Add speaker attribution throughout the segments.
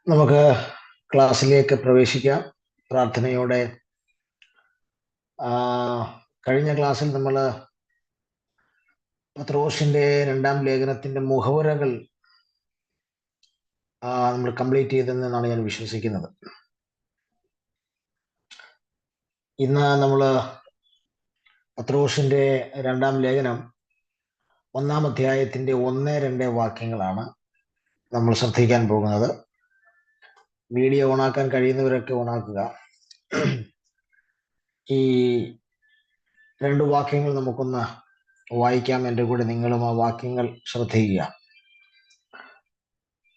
Speaker 1: നമുക്ക് ക്ലാസ്സിലേക്ക് പ്രവേശിക്കാം പ്രാർത്ഥനയോടെ. കഴിഞ്ഞ ക്ലാസ്സിൽ നമ്മൾ പത്രോസിന്റെ 2-ാം ലേഖനത്തിന്റെ മുഖവുരകൾ നമ്മൾ കംപ്ലീറ്റ് ചെയ്തെന്നാണ് ഞാൻ വിശ്വസിക്കുന്നത്. ഇന്ന് നമ്മൾ പത്രോസിന്റെ 2-ാം ലേഖനം 1-ാം അധ്യായത്തിന്റെ 1-2 വാക്യങ്ങളാണ് നമ്മൾ ശ്രദ്ധിക്കാൻ പോകുന്നത്. വീഡിയോ ഓണാക്കാൻ കഴിയുന്നവരൊക്കെ ഓണാക്കുക. ഈ 2 വാക്യങ്ങൾ നമുക്കൊന്ന് വായിക്കാം. എൻ്റെ കൂടെ നിങ്ങളും ആ വാക്യങ്ങൾ ശ്രദ്ധിക്കുക.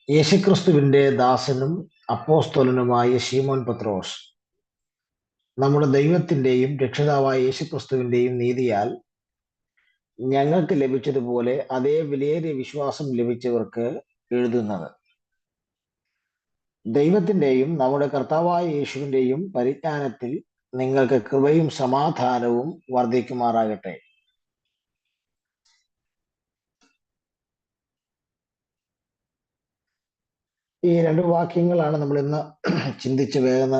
Speaker 1: യേശുക്രിസ്തുവിന്റെ ദാസനും അപ്പോസ്തലനുമായ ശീമോൻ പത്രോസ്, നമ്മുടെ ദൈവത്തിന്റെയും രക്ഷിതാവായ യേശുക്രിസ്തുവിന്റെയും നീതിയാൽ ഞങ്ങൾക്ക് ലഭിച്ചതുപോലെ അതേ വിലയേറിയ വിശ്വാസം ലഭിച്ചവർക്ക് എഴുതുന്നത്, ദൈവത്തിന്റെയും നമ്മുടെ കർത്താവായ യേശുവിന്റെയും പരിജ്ഞാനത്തിൽ നിങ്ങൾക്ക് കൃപയും സമാധാനവും വർദ്ധിക്കുമാറാകട്ടെ. ഈ 2 വാക്യങ്ങളാണ് നമ്മൾ ഇന്ന് ചിന്തിച്ച് വേഗം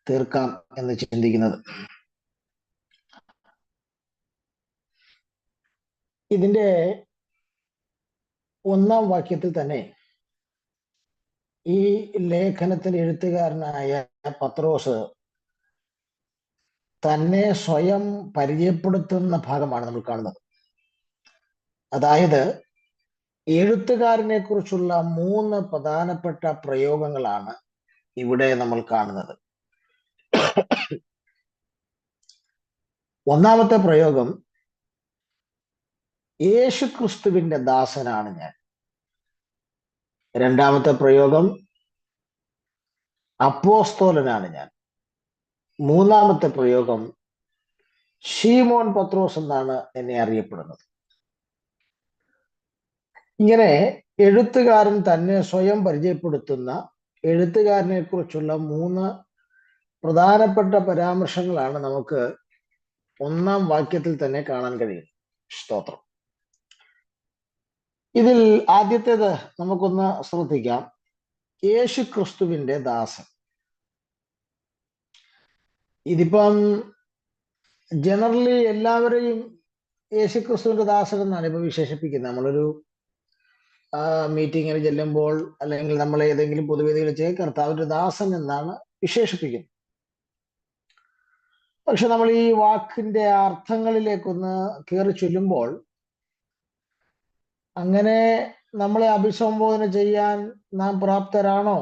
Speaker 1: തീർക്കാം എന്ന് ചിന്തിക്കുന്നത്. ഇതിന്റെ 1-ാം വാക്യത്തിൽ തന്നെ ഈ ലേഖനത്തിന് എഴുത്തുകാരനായ പത്രോസ് തന്നെ സ്വയം പരിചയപ്പെടുത്തുന്ന ഭാഗമാണ് നമ്മൾ കാണുന്നത്. അതായത് എഴുത്തുകാരനെ കുറിച്ചുള്ള 3 പ്രധാനപ്പെട്ട പ്രയോഗങ്ങളാണ് ഇവിടെ നമ്മൾ കാണുന്നത്. ഒന്നാമത്തെ പ്രയോഗം, യേശുക്രിസ്തുവിന്റെ ദാസനാണ് ഞാൻ. രണ്ടാമത്തെ പ്രയോഗം, അപ്പോസ്തോലനാണ് ഞാൻ. മൂന്നാമത്തെ പ്രയോഗം, ശീമോൻ പത്രോസ് എന്നാണ് എന്നെ അറിയപ്പെടുന്നത്. ഇങ്ങനെ എഴുത്തുകാരൻ തന്നെ സ്വയം പരിചയപ്പെടുത്തുന്ന എഴുത്തുകാരനെ കുറിച്ചുള്ള 3 പ്രധാനപ്പെട്ട പരാമർശങ്ങളാണ് നമുക്ക് 1-ാം വാക്യത്തിൽ തന്നെ കാണാൻ കഴിയും. സ്തോത്രം. ഇതിൽ ആദ്യത്തേത് നമുക്കൊന്ന് ശ്രദ്ധിക്കാം. യേശുക്രിസ്തുവിന്റെ ദാസൻ. ഇതിപ്പം ജനറലി എല്ലാവരെയും യേശുക്രിസ്തുവിന്റെ ദാസൻ എന്നാണ് ഇപ്പൊ വിശേഷിപ്പിക്കുന്നത്. നമ്മളൊരു മീറ്റിങ്ങിന് ചെല്ലുമ്പോൾ അല്ലെങ്കിൽ നമ്മൾ ഏതെങ്കിലും പൊതുവേദികൾ ചെയ്ത് കർത്താവിന്റെ ദാസൻ എന്നാണ് വിശേഷിപ്പിക്കുന്നത്. പക്ഷെ നമ്മൾ ഈ വാക്കിന്റെ അർത്ഥങ്ങളിലേക്കൊന്ന് കയറി ചൊല്ലുമ്പോൾ, അങ്ങനെ നമ്മളെ അഭിസംബോധന ചെയ്യാൻ നാം പ്രാപ്തരാണോ,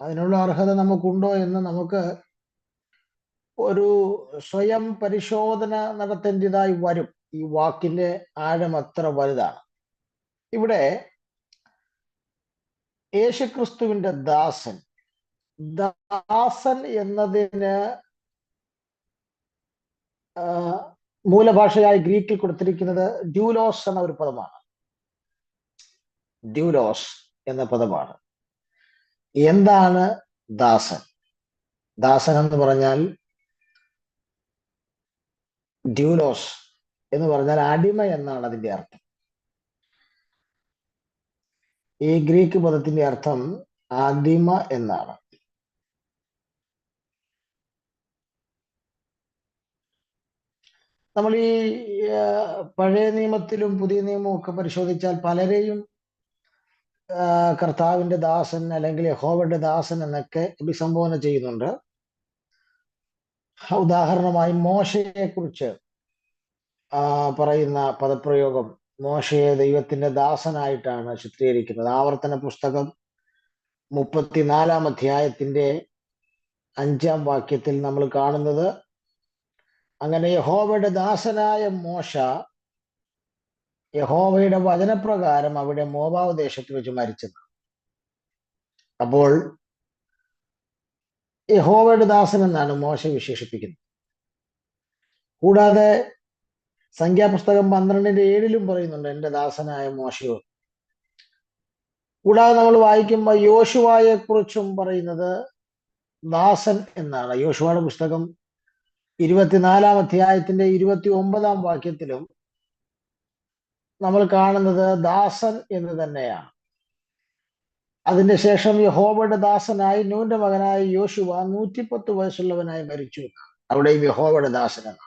Speaker 1: അതിനുള്ള അർഹത നമുക്കുണ്ടോ എന്ന് നമുക്ക് ഒരു സ്വയം പരിശോധന നടത്തേണ്ടതായി വരും. ഈ വാക്കിന്റെ ആഴം അത്ര വലുതാണ്. ഇവിടെ യേശുക്രിസ്തുവിന്റെ ദാസൻ, ദാസൻ എന്നതിന് മൂലഭാഷയായി ഗ്രീക്കിൽ കൊടുത്തിരിക്കുന്നത് ഡ്യൂലോസ് എന്ന ഒരു പദമാണ്. ഡ്യൂലോസ് എന്ന പദമാണ്. എന്താണ് ദാസൻ? ദാസൻ എന്ന് പറഞ്ഞാൽ, ഡ്യൂലോസ് എന്ന് പറഞ്ഞാൽ അടിമ എന്നാണ് അതിന്റെ അർത്ഥം. ഈ ഗ്രീക്ക് പദത്തിന്റെ അർത്ഥം അടിമ എന്നാണ്. നമ്മൾ ഈ പഴയ നിയമത്തിലും പുതിയ നിയമവും ഒക്കെ പരിശോധിച്ചാൽ പലരെയും കർത്താവിന്റെ ദാസൻ അല്ലെങ്കിൽ യഹോവയുടെ ദാസൻ എന്നൊക്കെ അഭിസംബോധന ചെയ്യുന്നുണ്ട്. ഉദാഹരണമായി മോശയെ കുറിച്ച് പറയുന്ന പദപ്രയോഗം, മോശയെ ദൈവത്തിന്റെ ദാസനായിട്ടാണ് ചിത്രീകരിക്കുന്നത്. ആവർത്തന പുസ്തകം 34-ാം അധ്യായത്തിന്റെ 5-ാം വാക്യത്തിൽ നമ്മൾ കാണുന്നത്, അങ്ങനെ യഹോവയുടെ ദാസനായ മോശ യഹോവയുടെ വചനപ്രകാരം അവിടെ മോവാബ് ദേശത്ത് വെച്ച് മരിച്ചത്. അപ്പോൾ യഹോവയുടെ ദാസൻ എന്നാണ് മോശ വിശേഷിപ്പിക്കുന്നത്. കൂടാതെ സംഖ്യാപുസ്തകം 12:7 പറയുന്നുണ്ട്, എന്റെ ദാസനായ മോശയോ. കൂടാതെ നമ്മൾ വായിക്കുമ്പോൾ യോശുവയെ കുറിച്ചും പറയുന്നത് ദാസൻ എന്നാണ്. യോശുവയുടെ പുസ്തകം 24-ാം അധ്യായത്തിന്റെ 29-ാം വാക്യത്തിലും നമ്മൾ കാണുന്നത് ദാസൻ എന്ന് തന്നെയാണ്. അതിന്റെ ശേഷം യഹോവയുടെ ദാസനായി നൂന്റെ മകനായ യോശുവ 110 വയസ്സുള്ളവനായി മരിച്ചു. അവിടെയും യഹോവയുടെ ദാസനാണ്.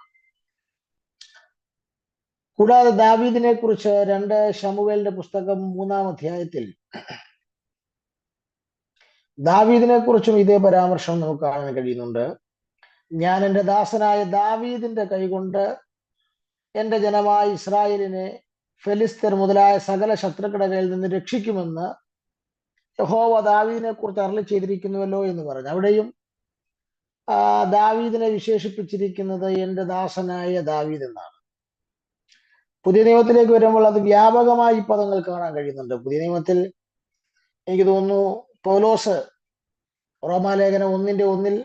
Speaker 1: കൂടാതെ ദാവീദിനെ കുറിച്ച് 2 ശമൂവേലിന്റെ പുസ്തകം 3-ാം അധ്യായത്തിൽ ദാവീദിനെ കുറിച്ചും ഇതേ പരാമർശം നമുക്ക് കാണാൻ കഴിയുന്നുണ്ട്. ഞാൻ എൻ്റെ ദാസനായ ദാവീദിന്റെ കൈകൊണ്ട് എൻ്റെ ജനമായ ഇസ്രായേലിനെ ഫെലിസ്തർ മുതലായ സകല ശത്രുക്കളുടെ കയ്യിൽ നിന്ന് രക്ഷിക്കുമെന്ന് യഹോവ ദാവീദിനെ കുറിച്ച് അരുളി ചെയ്തിരിക്കുന്നുവല്ലോ എന്ന് പറഞ്ഞു. അവിടെയും ദാവീദിനെ വിശേഷിപ്പിച്ചിരിക്കുന്നത് എൻ്റെ ദാസനായ ദാവീദ് എന്നാണ്. പുതിയ നിയമത്തിലേക്ക് വരുമ്പോൾ അത് വ്യാപകമായി പദങ്ങൾ കാണാൻ കഴിയുന്നുണ്ട്. പുതിയ നിയമത്തിൽ എനിക്ക് തോന്നുന്നു പൗലോസ് റോമാലേഖനം 1:1,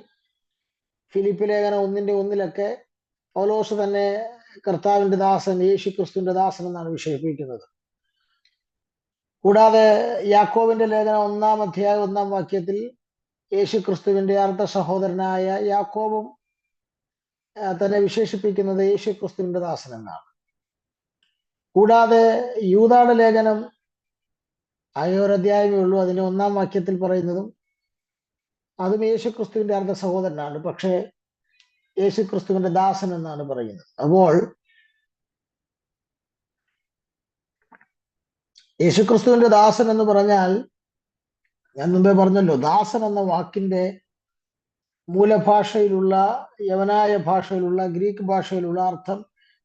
Speaker 1: ഫിലിപ്പ് ലേഖനം 1:1 പൗലോസ് തന്നെ കർത്താവിന്റെ ദാസൻ, യേശു ക്രിസ്തുവിന്റെ ദാസൻ എന്നാണ് വിശേഷിപ്പിക്കുന്നത്. കൂടാതെ യാക്കോബിന്റെ ലേഖനം 1-ാം അധ്യായം 1-ാം വാക്യത്തിൽ യേശു ക്രിസ്തുവിന്റെ അർദ്ധ സഹോദരനായ യാക്കോബും തന്നെ വിശേഷിപ്പിക്കുന്നത് യേശു ക്രിസ്തുവിന്റെ ദാസൻ എന്നാണ്. കൂടാതെ യൂദായുടെ ലേഖനം 1 അധ്യായമേ ഉള്ളൂ, അതിന്റെ 1-ാം വാക്യത്തിൽ പറയുന്നതും അതും യേശു ക്രിസ്തുവിന്റെ അർദ്ധ സഹോദരനാണ്, പക്ഷേ യേശു ക്രിസ്തുവിന്റെ ദാസൻ എന്നാണ് പറയുന്നത്. അപ്പോൾ യേശുക്രിസ്തുവിന്റെ ദാസൻ എന്ന് പറഞ്ഞാൽ, ഞാൻ മുമ്പേ പറഞ്ഞല്ലോ, ദാസൻ എന്ന വാക്കിന്റെ മൂലഭാഷയിലുള്ള, യവനായ ഭാഷയിലുള്ള, ഗ്രീക്ക് ഭാഷയിലുള്ള അർത്ഥം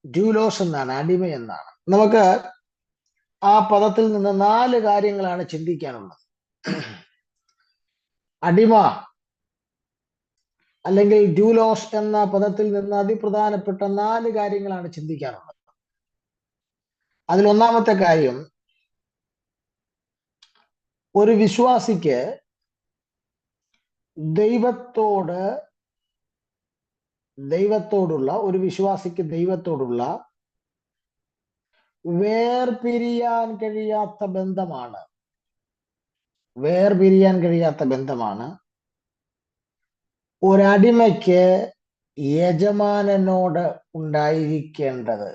Speaker 1: ഡ്യൂലോസ് എന്നാണ്, അടിമ എന്നാണ്. നമുക്ക് ആ പദത്തിൽ നിന്ന് 4 കാര്യങ്ങളാണ് ചിന്തിക്കാനുള്ളത്. അടിമ അല്ലെങ്കിൽ ഡ്യൂലോസ് എന്ന പദത്തിൽ നിന്ന് അതിപ്രധാനപ്പെട്ട 4 കാര്യങ്ങളാണ് ചിന്തിക്കാനുള്ളത്. അതിൽ ഒന്നാമത്തെ കാര്യം, ഒരു വിശ്വാസിക്ക് ദൈവത്തോടുള്ള വേർപിരിയാൻ കഴിയാത്ത ബന്ധമാണ് ഒരടിമയ്ക്ക് യജമാനനോട് ഉണ്ടായിരിക്കേണ്ടത്,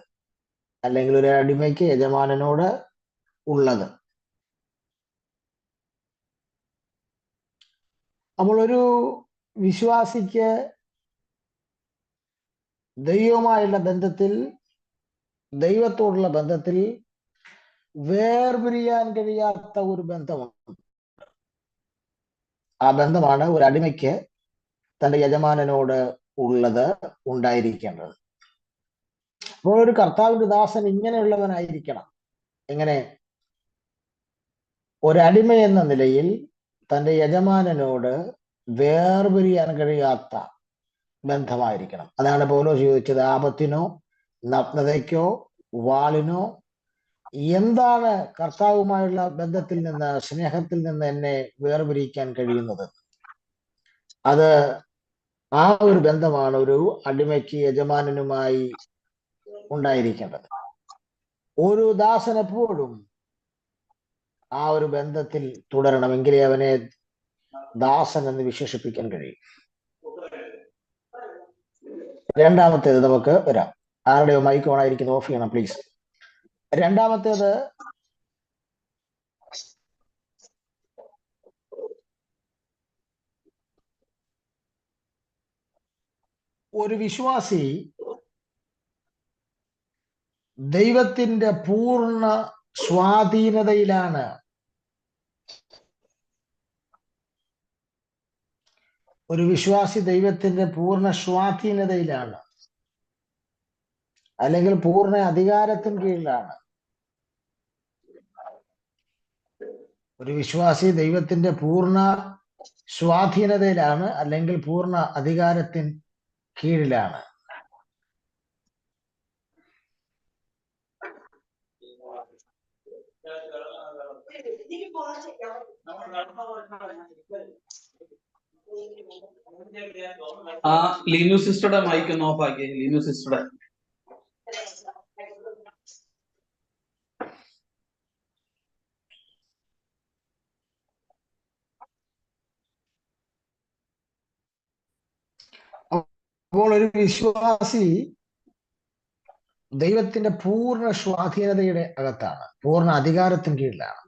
Speaker 1: അല്ലെങ്കിൽ ഒരു അടിമയ്ക്ക് യജമാനനോട് ഉള്ളത്. അപ്പോൾ ഒരു വിശ്വാസിക്ക് ദൈവത്തോടുള്ള ബന്ധത്തിൽ വേർപിരിയാൻ കഴിയാത്ത ഒരു ബന്ധമുണ്ട്. ആ ബന്ധമാണ് ഒരു അടിമയ്ക്ക് തന്റെ യജമാനനോട് ഉണ്ടായിരിക്കേണ്ടത്. അപ്പോൾ ഒരു കർത്താവിന്റെ ദാസൻ ഇങ്ങനെയുള്ളവനായിരിക്കണം. എങ്ങനെ? ഒരടിമ എന്ന നിലയിൽ തന്റെ യജമാനനോട് വേർപിരിയാൻ കഴിയാത്ത ബന്ധമായിരിക്കണം. അതാണ് പൗലോസ് ചോദിച്ചത്, ആപത്തിനോ നഗ്നതയ്ക്കോ വാളിനോ എന്താണ് കർത്താവുമായുള്ള ബന്ധത്തിൽ നിന്ന്, സ്നേഹത്തിൽ നിന്ന് എന്നെ വേർപിരിക്കാൻ കഴിയുന്നത്? അത് ആ ഒരു ബന്ധമാണ് ഒരു അടിമയ്ക്ക് യജമാനനുമായി ഉണ്ടായിരിക്കേണ്ടത്. ഒരു ദാസൻ എപ്പോഴും ആ ഒരു ബന്ധത്തിൽ തുടരണമെങ്കിലേ അവനെ ദാസൻ എന്ന് വിശേഷിപ്പിക്കാൻ കഴിയും. രണ്ടാമത്തേത് നമുക്ക് വരാം. ആരുടെയോ മൈക്ക് ഓൺ ആയിരിക്കുന്നു, ഓഫ് ചെയ്യണം പ്ലീസ്. രണ്ടാമത്തേത്, ഒരു വിശ്വാസി ദൈവത്തിന്റെ പൂർണ്ണ സ്വാധീനതയിലാണ്. ഒരു വിശ്വാസി ദൈവത്തിന്റെ പൂർണ്ണ സ്വാധീനതയിലാണ്, അല്ലെങ്കിൽ പൂർണ്ണ അധികാരത്തിന് കീഴിലാണ്. ഒരു വിശ്വാസി ദൈവത്തിന്റെ പൂർണ്ണ സ്വാധീനതയിലാണ്, അല്ലെങ്കിൽ പൂർണ്ണ അധികാരത്തിന് കീഴിലാണ്.
Speaker 2: ആ ലീനു സിസ്റ്ററുടെ മൈക്ക് ഒന്ന് ഓഫ് ആക്കി. ലീനു സിസ്റ്ററുടെ
Speaker 1: അപ്പോൾ ഒരു വിശ്വാസി ദൈവത്തിന്റെ പൂർണ്ണ സ്വാധീനതയുടെ അകത്താണ്, പൂർണ്ണ അധികാരത്തിന് കീഴിലാണ്.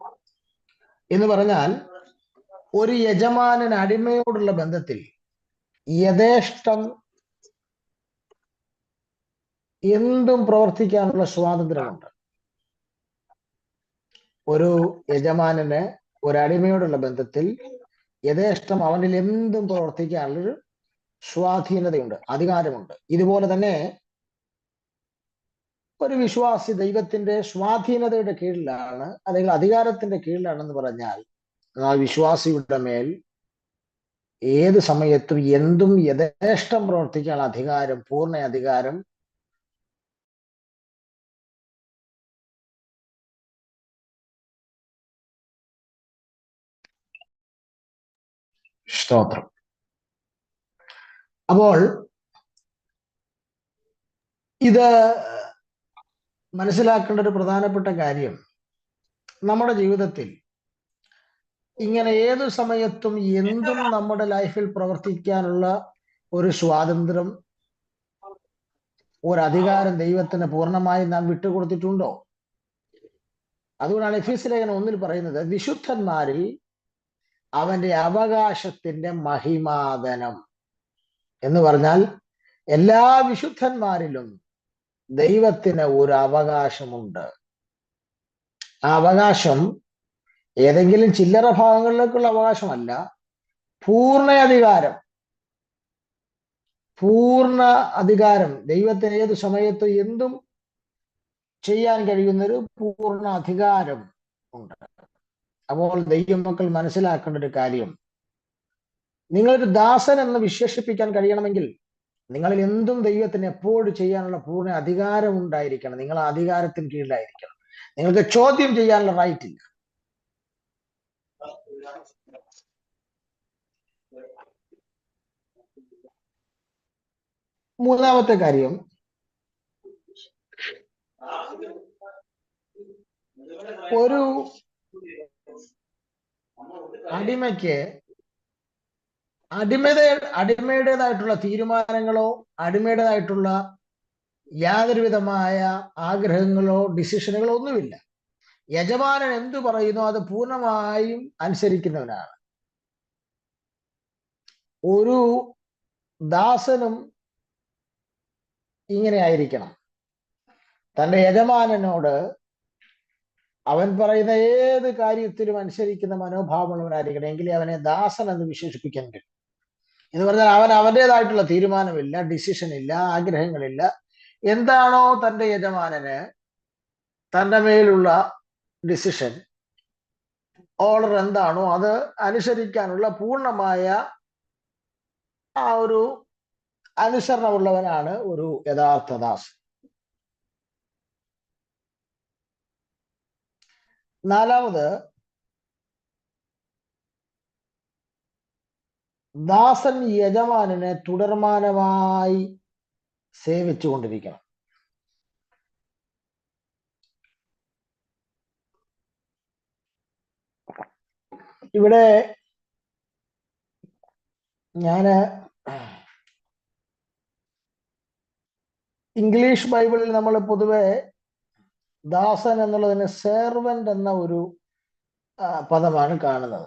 Speaker 1: എന്ന് പറഞ്ഞാൽ ഒരു യജമാനൻ അടിമയോടുള്ള ബന്ധത്തിൽ യഥേഷ്ടം എന്തും പ്രവർത്തിക്കാനുള്ള സ്വാതന്ത്ര്യമുണ്ട്. ഒരു യജമാനന് ഒരടിമയോടുള്ള ബന്ധത്തിൽ യഥേഷ്ടം അവനിൽ എന്തും പ്രവർത്തിക്കാനുള്ളൊരു സ്വാധീനതയുണ്ട്, അധികാരമുണ്ട്. ഇതുപോലെ തന്നെ ഒരു വിശ്വാസി ദൈവത്തിന്റെ സ്വാധീനതയുടെ കീഴിലാണ്, അല്ലെങ്കിൽ അധികാരത്തിന്റെ കീഴിലാണെന്ന് പറഞ്ഞാൽ ആ വിശ്വാസിയുടെ മേൽ ഏത് സമയത്തും എന്തും യഥേഷ്ടം പ്രവർത്തിക്കാനുള്ള അധികാരം, പൂർണ്ണ അധികാരം സ്തോത്രം. അപ്പോൾ ഇത് മനസ്സിലാക്കേണ്ട ഒരു പ്രധാനപ്പെട്ട കാര്യം, നമ്മുടെ ജീവിതത്തിൽ ഇങ്ങനെ ഏതു സമയത്തും എന്തും നമ്മുടെ ലൈഫിൽ പ്രവർത്തിക്കാനുള്ള ഒരു സ്വാതന്ത്ര്യം, ഒരധികാരം ദൈവത്തിന് പൂർണ്ണമായി നാം വിട്ടുകൊടുത്തിട്ടുണ്ടോ? അതുകൊണ്ടാണ് എഫേസ്യ ലേഖനം 1 പറയുന്നത്, വിശുദ്ധന്മാരിൽ അവന്റെ അവകാശത്തിന്റെ മഹിമാദനം എന്ന് പറഞ്ഞാൽ എല്ലാ വിശുദ്ധന്മാരിലും ദൈവത്തിന് ഒരു അവകാശമുണ്ട്. ആ അവകാശം ഏതെങ്കിലും ചില്ലറ ഭാഗങ്ങളിലേക്കുള്ള അവകാശമല്ല, പൂർണ്ണ അധികാരം. പൂർണ്ണ അധികാരം ദൈവത്തിന് ഏത് സമയത്ത് എന്തും ചെയ്യാൻ കഴിയുന്നൊരു പൂർണ്ണ അധികാരം ഉണ്ട്. അപ്പോൾ ദൈവമക്കൾ മനസ്സിലാക്കേണ്ട ഒരു കാര്യം, നിങ്ങളൊരു ദാസൻ എന്ന് വിശേഷിപ്പിക്കാൻ കഴിയണമെങ്കിൽ നിങ്ങളിൽ എന്തും ദൈവത്തിന് എപ്പോഴും ചെയ്യാനുള്ള പൂർണ്ണ അധികാരം ഉണ്ടായിരിക്കണം. നിങ്ങൾ ആ അധികാരത്തിന് കീഴിലായിരിക്കണം. നിങ്ങൾക്ക് ചോദ്യം ചെയ്യാനുള്ള റൈറ്റ് ഇല്ല. മൂന്നാമത്തെ കാര്യം, ഒരു അടിമയ്ക്ക് അടിമയുടേതായിട്ടുള്ള തീരുമാനങ്ങളോ അടിമയുടേതായിട്ടുള്ള യാതൊരു വിധമായ ആഗ്രഹങ്ങളോ ഡിസിഷനുകളോ ഒന്നുമില്ല. യജമാനൻ എന്തു പറയുന്നു അത് പൂർണ്ണമായും അനുസരിക്കുന്നവനാണ്. ഒരു ദാസനും ഇങ്ങനെ ആയിരിക്കണം. തന്റെ യജമാനനോട് അവൻ പറയുന്ന ഏത് കാര്യത്തിലും അനുസരിക്കുന്ന മനോഭാവമുള്ളവനായിരിക്കണം, എങ്കിലേ അവനെ ദാസൻ എന്ന് വിശേഷിപ്പിക്കാൻ കഴിയും. എന്ന് പറഞ്ഞാൽ അവൻ അവൻ്റെതായിട്ടുള്ള തീരുമാനമില്ല, ഡിസിഷൻ ഇല്ല, ആഗ്രഹങ്ങളില്ല. എന്താണോ തന്റെ യജമാനന് തന്റെ മേലുള്ള ഡിസിഷൻ, ഓർഡർ എന്താണോ അത് അനുസരിക്കാനുള്ള പൂർണ്ണമായ ആ ഒരു അനുസരണമുള്ളവനാണ് ഒരു യഥാർത്ഥ ദാസൻ. നാലാമത്, ദാസൻ യജമാനനെ തുടർമാനമായി സേവിച്ചു കൊണ്ടിരിക്കണം. ഇവിടെ ഞാന് ഇംഗ്ലീഷ് ബൈബിളിൽ നമ്മൾ പൊതുവെ ദാസൻ എന്നുള്ളതിന് സെർവന്റ് എന്ന ഒരു പദമാണ് കാണുന്നത്.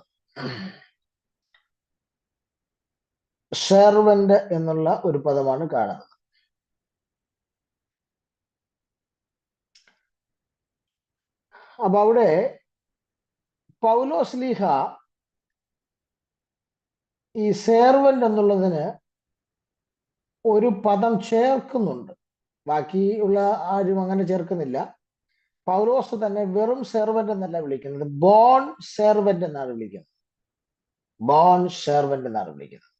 Speaker 1: സെർവന്റ് എന്നുള്ള ഒരു പദമാണ് കാണുന്നത്. അപ്പൊ അവിടെ പൗലോസ്ലീഹ ഈ സെർവന്റ് എന്നുള്ളതിന് ഒരു പദം ചേർക്കുന്നുണ്ട്. ബാക്കിയുള്ള ആരും അങ്ങനെ ചേർക്കുന്നില്ല. പൗലോസ് തന്നെ വെറും സെർവന്റ് എന്നല്ല വിളിക്കുന്നത്, ബോൺ സെർവന്റ് എന്നാണ് വിളിക്കുന്നത്. ബോൺ സെർവന്റ് എന്നാണ് വിളിക്കുന്നത്.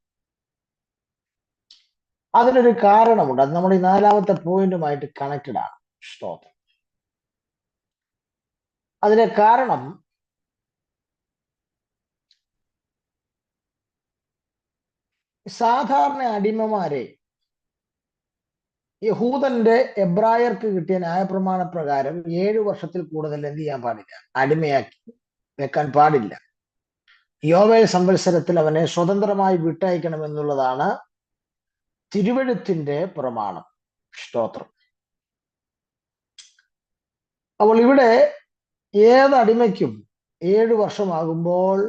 Speaker 1: അതിനൊരു കാരണമുണ്ട്. അത് നമ്മുടെ ഈ നാലാമത്തെ പോയിന്റുമായിട്ട് കണക്റ്റഡ് ആണ്. സ്തോത്രം. അതിന്റെ കാരണം, സാധാരണ അടിമമാരെ യഹൂദന്റെ എബ്രായർക്ക് കിട്ടിയ ന്യായപ്രമാണ പ്രകാരം 7 വർഷത്തിൽ കൂടുതൽ എന്ത് ചെയ്യാൻ പാടില്ല, അടിമയാക്കി വെക്കാൻ പാടില്ല. യോവേൽ സംവത്സരത്തിൽ അവനെ സ്വതന്ത്രമായി വിട്ടയക്കണമെന്നുള്ളതാണ് തിരുവെഴുത്തിന്റെ പ്രമാണം. സ്തോത്രം. അപ്പോൾ ഇവിടെ ഏത് അടിമയ്ക്കും 7 വർഷമാകുമ്പോൾ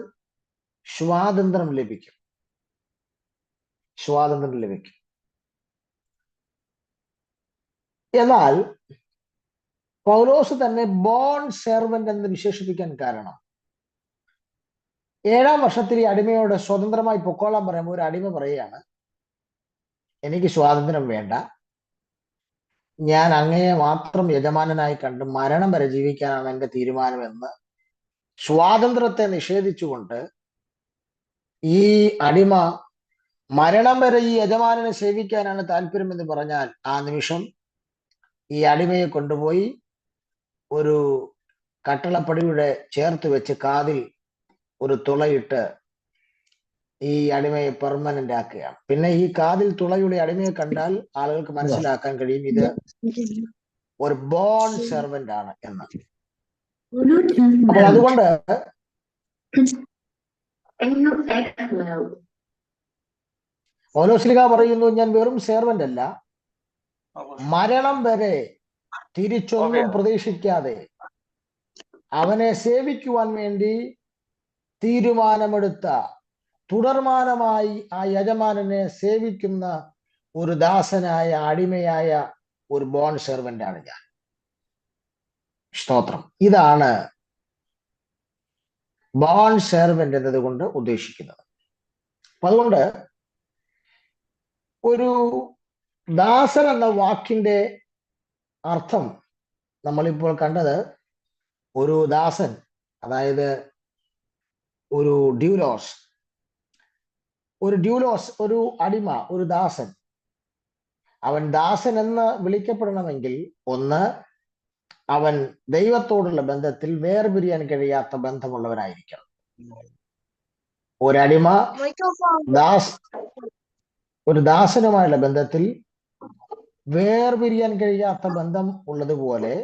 Speaker 1: സ്വാതന്ത്ര്യം ലഭിക്കും. സ്വാതന്ത്ര്യം ലഭിക്കും. എന്നാൽ പൗലോസ് തന്നെ ബോൺ സെർവന്റ് എന്ന് വിശേഷിപ്പിക്കാൻ കാരണം 7-ാം വർഷത്തിൽ ഈ അടിമയോട് സ്വതന്ത്രമായി പൊക്കോളാൻ പറയുമ്പോൾ ഒരു അടിമ പറയുകയാണ്, എനിക്ക് സ്വാതന്ത്ര്യം വേണ്ട, ഞാൻ അങ്ങയെ മാത്രം യജമാനനായി കണ്ട് മരണം വരെ ജീവിക്കാനാണ് എന്റെ തീരുമാനമെന്ന് സ്വാതന്ത്ര്യത്തെ നിഷേധിച്ചുകൊണ്ട് ഈ അടിമ മരണം വരെ ഈ യജമാനനെ സേവിക്കാനാണ് താല്പര്യമെന്ന് പറഞ്ഞാൽ ആ നിമിഷം ഈ അടിമയെ കൊണ്ടുപോയി ഒരു കട്ടളപ്പടിയുടെ ചേർത്ത് വെച്ച് കാതിൽ ഒരു തുളയിട്ട് ഈ അടിമയെ പെർമനന്റ് ആക്കുകയാണ്. പിന്നെ ഈ കാതിൽ തുളയുടെ അടിമയെ കണ്ടാൽ ആളുകൾക്ക് മനസ്സിലാക്കാൻ കഴിയും ഇത് ഒരു ബോൺ സെർവന്റ് ആണ് എന്ന്. അപ്പോൾ അതുകൊണ്ട് പൗലോസ് പറയുന്നു, ഞാൻ വെറും സെർവന്റ് അല്ല, മരണം വരെ തിരിച്ചൊന്നും പ്രതീക്ഷിക്കാതെ അവനെ സേവിക്കുവാൻ വേണ്ടി തീരുമാനമെടുത്ത, തുടർമാനമായി ആ യജമാനനെ സേവിക്കുന്ന ഒരു ദാസനായ, അടിമയായ ഒരു ബോൺ സെർവന്റ് ആണ് ഞാൻ. സ്തോത്രം. ഇതാണ് ബോൺ സെർവന്റ് എന്നതുകൊണ്ട് ഉദ്ദേശിക്കുന്നത്. അപ്പൊ അതുകൊണ്ട് ഒരു ദാസൻ എന്ന വാക്കിന്റെ അർത്ഥം നമ്മളിപ്പോൾ കണ്ടത്, ഒരു ദാസൻ, അതായത് ഒരു ഡ്യൂലോസ്, ഒരു അടിമ, ഒരു ദാസൻ. അവൻ ദാസൻ എന്ന് വിളിക്കപ്പെടണമെങ്കിൽ ഒന്ന്, അവൻ ദൈവത്തോടുള്ള ബന്ധത്തിൽ വേർപിരിയാൻ കഴിയാത്ത ബന്ധമുള്ളവനായിരിക്കണം. ഒരടിമ ഒരു ദാസനുമായുള്ള ബന്ധത്തിൽ വേർപിരിയാൻ കഴിയാത്ത ബന്ധം ഉള്ളതുപോലെ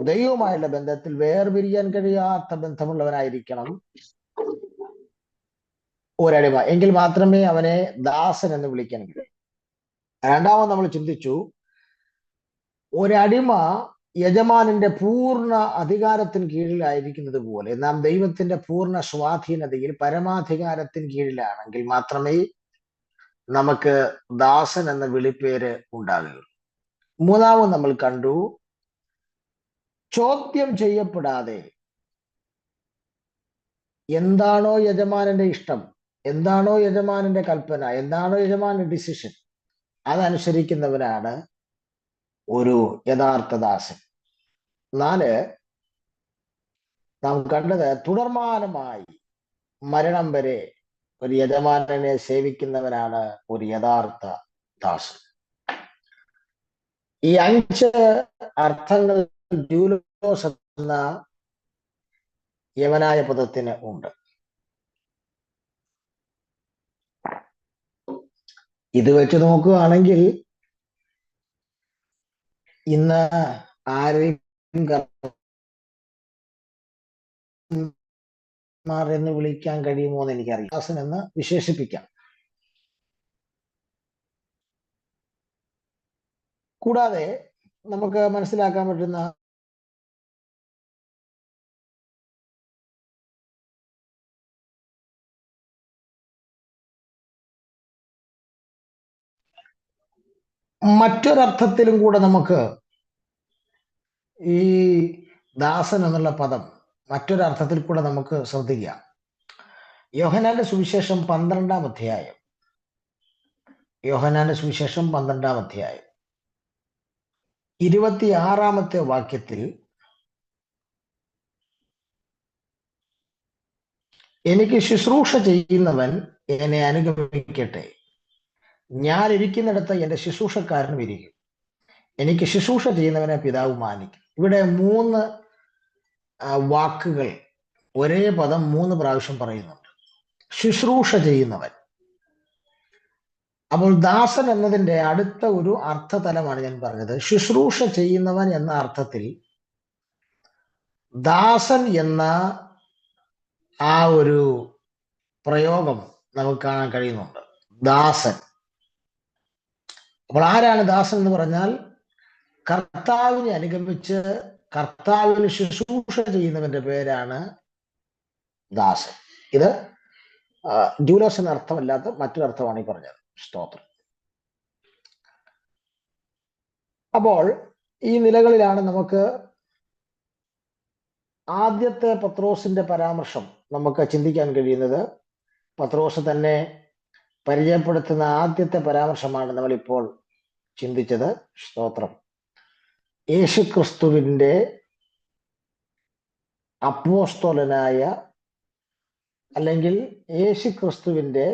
Speaker 1: ദൈവവുമായുള്ള ബന്ധത്തിൽ വേർപിരിയാൻ കഴിയാത്ത ബന്ധമുള്ളവനായിരിക്കണം ഒരടിമ. എങ്കിൽ മാത്രമേ അവനെ ദാസൻ എന്ന് വിളിക്കാൻ കഴിയൂ. രണ്ടാമത് നമ്മൾ ചിന്തിച്ചു, ഒരടിമ യജമാനന്റെ പൂർണ്ണ അധികാരത്തിന് കീഴിലായിരിക്കുന്നത് പോലെ നാം ദൈവത്തിന്റെ പൂർണ്ണ സ്വാധീനതയിൽ പരമാധികാരത്തിന് കീഴിലാണെങ്കിൽ മാത്രമേ നമുക്ക് ദാസൻ എന്ന വിളിപ്പേര് ഉണ്ടാകുകയുള്ളൂ. മൂന്നാമത് നമ്മൾ കണ്ടു, ചോദ്യം ചെയ്യപ്പെടാതെ എന്താണോ യജമാനന്റെ ഇഷ്ടം, എന്താണോ യജമാനന്റെ കൽപ്പന, എന്താണോ യജമാനന്റെ ഡിസിഷൻ, അതനുസരിക്കുന്നവനാണ് ഒരു യഥാർത്ഥ ദാസൻ. 4, നാം കണ്ടത് തുടർമാനമായി മരണം വരെ ഒരു യജമാനനെ സേവിക്കുന്നവനാണ് ഒരു യഥാർത്ഥ ദാസൻ. ഈ 5 അർത്ഥങ്ങൾ ഡ്യൂലോസ് എന്ന യവനായ പദത്തിന് ഉണ്ട്. ഇത് വെച്ച് നോക്കുകയാണെങ്കിൽ ഇന്ന് ആരെയും എന്ന് വിളിക്കാൻ കഴിയുമോ എന്ന് എനിക്കറിയാം. ദാസൻ എന്ന് വിശേഷിപ്പിക്കാം. കൂടാതെ നമുക്ക് മനസ്സിലാക്കാൻ പറ്റുന്ന മറ്റൊരർത്ഥത്തിലും കൂടെ നമുക്ക് ഈ ദാസൻ എന്നുള്ള പദം മറ്റൊരർത്ഥത്തിൽ കൂടെ നമുക്ക് ശ്രദ്ധിക്കാം. യോഹന്നാന്റെ സുവിശേഷം 12-ാം അധ്യായം, യോഹന്നാന്റെ സുവിശേഷം 12-ാം അധ്യായം 26-ാമത്തെ വാക്യത്തിൽ, എനിക്ക് ശുശ്രൂഷ ചെയ്യുന്നവൻ എന്നെ അനുഗമിക്കട്ടെ, ഞാൻ ഇരിക്കുന്നിടത്ത് എന്റെ ശുശ്രൂഷക്കാരനും ഇരിക്കും, എനിക്ക് ശുശ്രൂഷ ചെയ്യുന്നവനെ പിതാവ് മാനിക്കും. ഇവിടെ 3 വാക്കുകൾ, ഒരേ പദം 3 പ്രാവശ്യം പറയുന്നുണ്ട്. ശുശ്രൂഷ ചെയ്യുന്നവൻ. അപ്പോൾ ദാസൻ എന്നതിന്റെ അടുത്ത ഒരു അർത്ഥതലമാണ് ഞാൻ പറഞ്ഞത്. ശുശ്രൂഷ ചെയ്യുന്നവൻ എന്ന അർത്ഥത്തിൽ ദാസൻ എന്ന ആ ഒരു പ്രയോഗം നമുക്ക് കാണാൻ കഴിയുന്നുണ്ട്. ദാസൻ. അപ്പോൾ ആരാണ് ദാസൻ എന്ന് പറഞ്ഞാൽ, കർത്താവിനെ അനുഗമിച്ച് കർത്താവിന് ശുശ്രൂഷ ചെയ്യുന്നവന്റെ പേരാണ് ദാസൻ. ഇത് ഡ്യൂലോസ് എന്ന അർത്ഥമല്ലാത്ത മറ്റൊരർത്ഥമാണ് ഈ പറഞ്ഞത്. സ്തോത്രം. അപ്പോൾ ഈ നിലകളിലാണ് നമുക്ക് ആദ്യത്തെ പത്രോസിന്റെ പരാമർശം നമുക്ക് ചിന്തിക്കാൻ കഴിയുന്നത്. പത്രോസ് തന്നെ പരിചയപ്പെടുത്തുന്ന ആദ്യത്തെ പരാമർശമാണ് നമ്മളിപ്പോൾ ചിന്തിച്ചത്. സ്തോത്രം. യേശുക്രിസ്തുവിന്റെ അപ്പോസ്തലനായ അല്ലെങ്കിൽ യേശുക്രിസ്തുവിന്റെ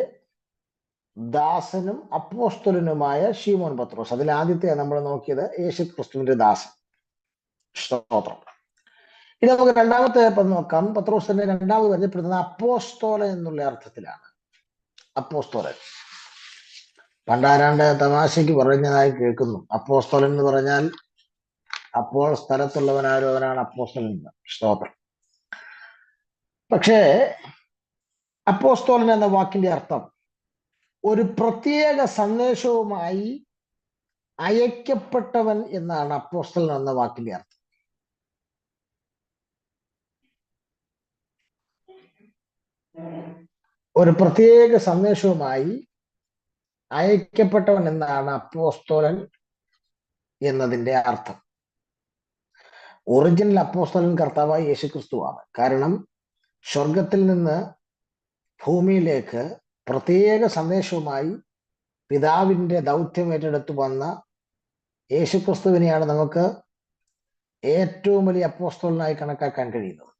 Speaker 1: ദാസനും അപ്പോസ്തലനുമായ ശീമോൻ പത്രോസ്. അതിൽ ആദ്യത്തെ നമ്മൾ നോക്കിയത് യേശുക്രിസ്തുവിന്റെ ദാസൻ. സ്തോത്രം. ഇത് നമുക്ക് രണ്ടാമത്തെ നോക്കാം. പത്രോസിന്റെ രണ്ടാമത് പരിചയപ്പെടുത്തുന്നത് അപ്പോസ്തോലൻ എന്നുള്ള അർത്ഥത്തിലാണ്. അപ്പോസ്തോലൻ പണ്ടാരാണ്ട് തമാശയ്ക്ക് പറഞ്ഞതായി കേൾക്കുന്നു. അപ്പോസ്തോലൻ എന്ന് പറഞ്ഞാൽ അപ്പോൾ സ്ഥലത്തുള്ളവനാരോ അവനാണ് അപ്പോസ്തലൻ. സ്തോത്രം. പക്ഷേ അപ്പോസ്തോലൻ എന്ന വാക്കിന്റെ അർത്ഥം ഒരു പ്രത്യേക സന്ദേശവുമായി അയക്കപ്പെട്ടവൻ എന്നാണ് അപ്പോസ്തലൻ എന്ന വാക്കിന്റെ അർത്ഥം. ഒരു പ്രത്യേക സന്ദേശവുമായി അയക്കപ്പെട്ടവൻ എന്നാണ് അപ്പോസ്തലൻ എന്നതിന്റെ അർത്ഥം. ഒറിജിനൽ അപ്പോസ്തലൻ കർത്താവായ യേശുക്രിസ്തുവാണ്. കാരണം സ്വർഗത്തിൽ നിന്ന് ഭൂമിയിലേക്ക് പ്രത്യേക സന്ദേശവുമായി പിതാവിന്റെ ദൗത്യം ഏറ്റെടുത്തു വന്ന യേശുക്രിസ്തുവിനെയാണ് നമുക്ക് ഏറ്റവും വലിയ അപ്പോസ്തലനായി കണക്കാക്കാൻ കഴിയുന്നത്.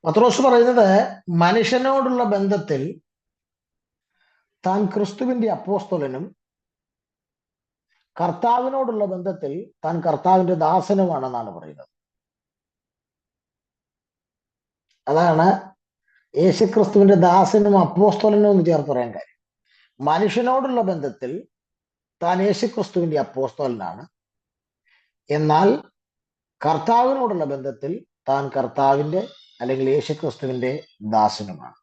Speaker 1: പത്രോസ് പറയുന്നത് മനുഷ്യനോടുള്ള ബന്ധത്തിൽ താൻ ക്രിസ്തുവിന്റെ അപ്പോസ്തലനും കർത്താവിനോടുള്ള ബന്ധത്തിൽ താൻ കർത്താവിന്റെ ദാസനുമാണെന്നാണ് പറയുന്നത്. അതാണ് യേശുക്രിസ്തുവിന്റെ ദാസനും അപ്പോസ്തലനും എന്ന് ചേർത്ത് പറയാൻ കാര്യം. മനുഷ്യനോടുള്ള ബന്ധത്തിൽ താൻ യേശുക്രിസ്തുവിന്റെ അപ്പോസ്തലനാണ്. എന്നാൽ കർത്താവിനോടുള്ള ബന്ധത്തിൽ താൻ കർത്താവിന്റെ അല്ലെങ്കിൽ യേശുക്രിസ്തുവിന്റെ ദാസനുമാണ്.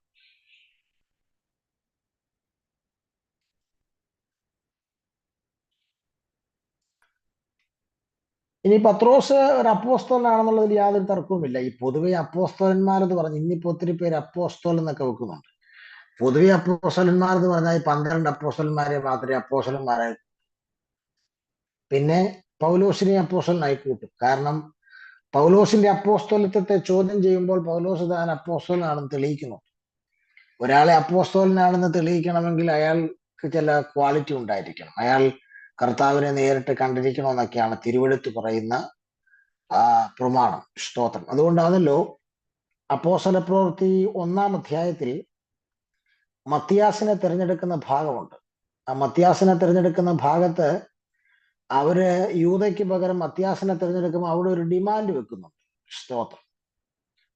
Speaker 1: ഇനി പത്രോസ് ഒരു അപ്പോസ്തലനാണെന്നുള്ളതിൽ യാതൊരു തർക്കവുമില്ല. ഈ പൊതുവെ അപ്പോസ്തലന്മാരെന്ന് പറഞ്ഞ് ഇന്നിപ്പോ ഒത്തിരി പേര് അപ്പോസ്തലൻ എന്നൊക്കെ വെക്കുന്നുണ്ട്. പൊതുവെ അപ്പോസ്തലന്മാരെന്ന് പറഞ്ഞാൽ 12 അപ്പോസ്തലന്മാരെ മാത്രമേ അപ്പോസ്തലന്മാരായി, പിന്നെ പൗലോസിനെ അപ്പോസ്തലനായി കൂട്ടും. കാരണം പൗലോസിന്റെ അപ്പോസ്തലത്വത്തെ ചോദ്യം ചെയ്യുമ്പോൾ പൗലോസ് താൻ അപ്പോസ്തലനാണെന്ന് തെളിയിക്കുന്നു. ഒരാളെ അപ്പോസ്തലനാണെന്ന് തെളിയിക്കണമെങ്കിൽ അയാൾക്ക് ചില ക്വാളിറ്റി ഉണ്ടായിരിക്കണം. അയാൾ കർത്താവിനെ നേരിട്ട് കണ്ടിരിക്കണമെന്നൊക്കെയാണ് തിരുവെഴുത്ത് പറയുന്ന പ്രമാണം. സ്തോത്രം. അതുകൊണ്ടാണല്ലോ അപ്പോസ്തല പ്രവൃത്തി 1-ാം അധ്യായത്തിൽ മത്തിയാസിനെ തിരഞ്ഞെടുക്കുന്ന ഭാഗമുണ്ട്. ആ മത്തിയാസിനെ തിരഞ്ഞെടുക്കുന്ന ഭാഗത്ത് അവര് യൂദയ്ക്ക് പകരം മത്തിയാസിനെ തിരഞ്ഞെടുക്കുമ്പോൾ അവിടെ ഒരു ഡിമാൻഡ് വെക്കുന്നുണ്ട്. സ്തോത്രം.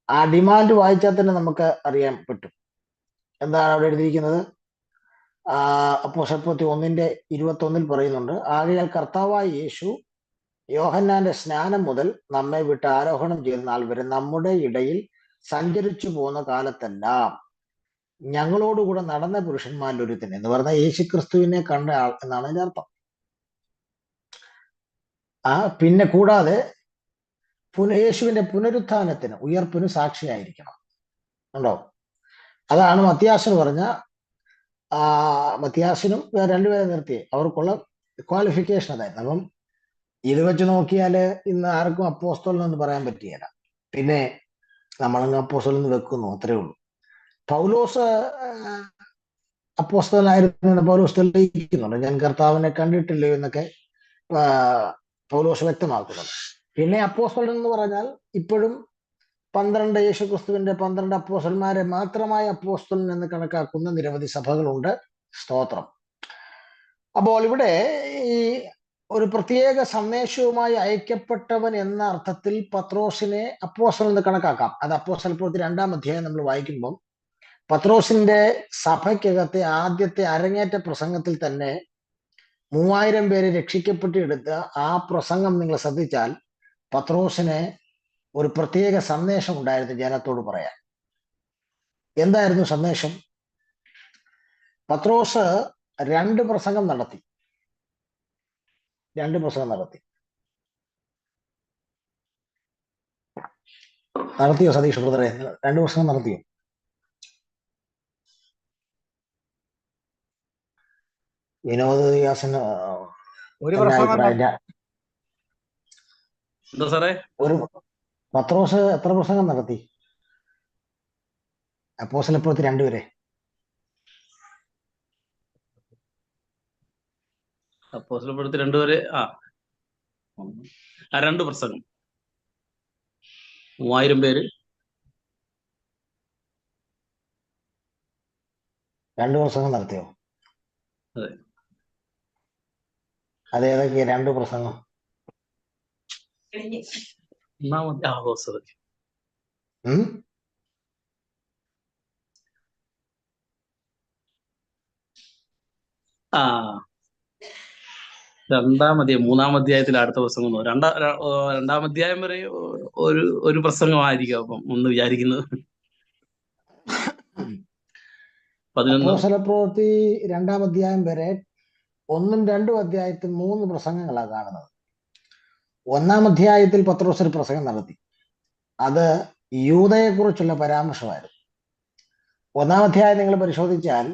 Speaker 1: ആ ഡിമാൻഡ് വായിച്ചാൽ തന്നെ നമുക്ക് അറിയാൻ പറ്റും എന്താണ് അവിടെ എഴുതിയിരിക്കുന്നത്. അപ്പോസ്തല പ്രവൃത്തി 1:21 പറയുന്നുണ്ട്, ആകയാൽ കർത്താവായ യേശു യോഹന്നാന്റെ സ്നാനം മുതൽ നമ്മെ വിട്ട് ആരോഹണം ചെയ്ത നാൾ വരെ നമ്മുടെ ഇടയിൽ സഞ്ചരിച്ചു പോകുന്ന കാലത്തെല്ലാം ഞങ്ങളോടുകൂടെ നടന്ന പുരുഷന്മാരിൽ ഒരുത്തൻ എന്ന് പറഞ്ഞാൽ യേശുക്രിസ്തുവിനെ കണ്ട ആൾ എന്നാണ് അതിന്റെ അർത്ഥം. പിന്നെ കൂടാതെ യേശുവിന്റെ പുനരുത്ഥാനത്തിന് ഉയർപ്പിന് സാക്ഷിയായിരിക്കണം. ഉണ്ടോ? അതാണ് മത്തിയാസിന് പറഞ്ഞ മത്തിയാസിനും രണ്ടുപേരെ നിർത്തി അവർക്കുള്ള ക്വാളിഫിക്കേഷൻ അതായിരുന്നു. അപ്പം ഇത് വെച്ച് നോക്കിയാല് ഇന്ന് ആർക്കും അപ്പോസ്തലൻ എന്ന് പറയാൻ പറ്റിയല്ല. പിന്നെ നമ്മളങ്ങ് അപ്പോസ്തലൻ എന്ന് വെക്കുന്നു, അത്രേ ഉള്ളൂ. പൗലോസ് അപ്പോസ്തലനായിരുന്നു പൗലോസ് തെളിയിക്കുന്നുണ്ട്. ഞാൻ കർത്താവിനെ കണ്ടിട്ടില്ലയോ എന്നൊക്കെ പൗലോസ് വ്യക്തമാക്കുന്നുണ്ട്. പിന്നെ അപ്പോസ്തലൻ എന്ന് പറഞ്ഞാൽ ഇപ്പോഴും 12 യേശുക്രിസ്തുവിന്റെ 12 അപ്പോസ്തലന്മാരെ മാത്രമായ അപ്പോസ്തലൻ എന്ന് കണക്കാക്കുന്ന നിരവധി സഭകളുണ്ട്. സ്തോത്രം. അപ്പോൾ ഇവിടെ ഈ ഒരു പ്രത്യേക സന്ദേശവുമായി അയക്കപ്പെട്ടവൻ എന്ന അർത്ഥത്തിൽ പത്രോസിനെ അപ്പോസ്തലൻ എന്ന് കണക്കാക്കാം. അത് അപ്പോസ്തല പ്രവൃത്തി 2-ാം അധ്യായം നമ്മൾ വായിക്കുമ്പോൾ പത്രോസിന്റെ സഭയ്ക്കകത്തെ ആദ്യത്തെ അരങ്ങേറ്റ പ്രസംഗത്തിൽ തന്നെ 3000 പേരെ രക്ഷിക്കപ്പെട്ടെടുത്ത ആ പ്രസംഗം നിങ്ങൾ ശ്രദ്ധിച്ചാൽ പത്രോസിന് ഒരു പ്രത്യേക സന്ദേശം ഉണ്ടായിരുന്നു ജനത്തോട് പറയാൻ. എന്തായിരുന്നു സന്ദേശം? പത്രോസ് രണ്ട് പ്രസംഗം നടത്തി. നടത്തിയോ സതീഷ് ബ്രദറെ? രണ്ട് പ്രസംഗം നടത്തിയോ? വിനോദ് വ്യാസൻ
Speaker 3: ഒരു
Speaker 1: എന്നാ
Speaker 3: പ്രസംഗം
Speaker 1: അഭിപ്രായം?
Speaker 2: എന്താ സാറേ?
Speaker 1: ഒരു പത്രോസ് എത്ര പ്രസംഗം നടത്തി? അപ്പോസ്തലപ്രവൃത്തി 2 വരെ.
Speaker 2: അപ്പോസ്തലപ്രവൃത്തി 2 വരെ. രണ്ട് പ്രസംഗം, 3000 പേര്.
Speaker 1: 2 പ്രസംഗം നടത്തിയോ?
Speaker 2: അതെ.
Speaker 1: അതേതൊക്കെയാ 2 പ്രസംഗം?
Speaker 2: മൂന്നാം അധ്യായത്തിൽ അടുത്ത പ്രസംഗം. രണ്ടാം അധ്യായം വരെ ഒരു പ്രസംഗമായിരിക്കും അപ്പം ഒന്ന് വിചാരിക്കുന്നത്. 11.
Speaker 1: അപ്പോസ്തലപ്രവൃത്തി 2-ാം അധ്യായം വരെ 1ഉം 2ഉം അധ്യായത്തിൽ 3 പ്രസംഗങ്ങളാണ് കാണുന്നത്. 1-ാം അധ്യായത്തിൽ പത്രോസ് ഒരു പ്രസംഗം നടത്തി. അത് യൂദയെക്കുറിച്ചുള്ള പരാമർശമായിരുന്നു. 1-ാം അധ്യായം നിങ്ങൾ പരിശോധിച്ചാൽ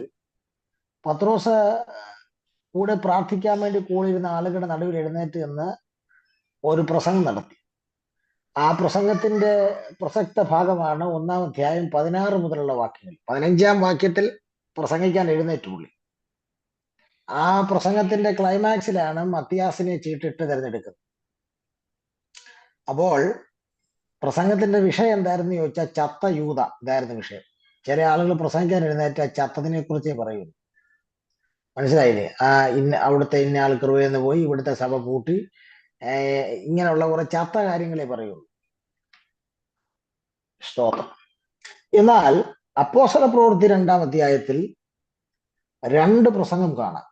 Speaker 1: പത്രോസ് കൂടെ പ്രാർത്ഥിക്കാൻ വേണ്ടി കൂടിയിരുന്ന ആളുകളുടെ നടുവിൽ എഴുന്നേറ്റ് എന്ന് ഒരു പ്രസംഗം നടത്തി. ആ പ്രസംഗത്തിന്റെ പ്രസക്ത ഭാഗമാണ് 1-ാം അധ്യായം 16 മുതലുള്ള വാക്യങ്ങൾ. 15-ാം വാക്യത്തിൽ പ്രസംഗിക്കാൻ എഴുന്നേറ്റ് പുള്ളി. ആ പ്രസംഗത്തിന്റെ ക്ലൈമാക്സിലാണ് മത്തിയാസിനെ ചീട്ടിട്ട് തിരഞ്ഞെടുക്കുന്നത്. അപ്പോൾ പ്രസംഗത്തിന്റെ വിഷയം എന്തായിരുന്നു ചോദിച്ചാൽ ചത്ത യൂദ ഇതായിരുന്നു വിഷയം. ചില ആളുകൾ പ്രസംഗിക്കാൻ എഴുന്നേറ്റ ചത്തതിനെ കുറിച്ചേ പറയുള്ളൂ. മനസ്സിലായില്ലേ? അവിടുത്തെ ഇന്ന ആൾ കൃപയെന്ന് പോയി, ഇവിടുത്തെ സഭ പൂട്ടി, ഇങ്ങനെയുള്ള കുറെ ചത്ത കാര്യങ്ങളെ പറയുള്ളൂ. സ്തോത്രം. എന്നാൽ അപ്പോസ്തലപ്രവൃത്തി 2-ാം അധ്യായത്തിൽ 2 പ്രസംഗം കാണാം.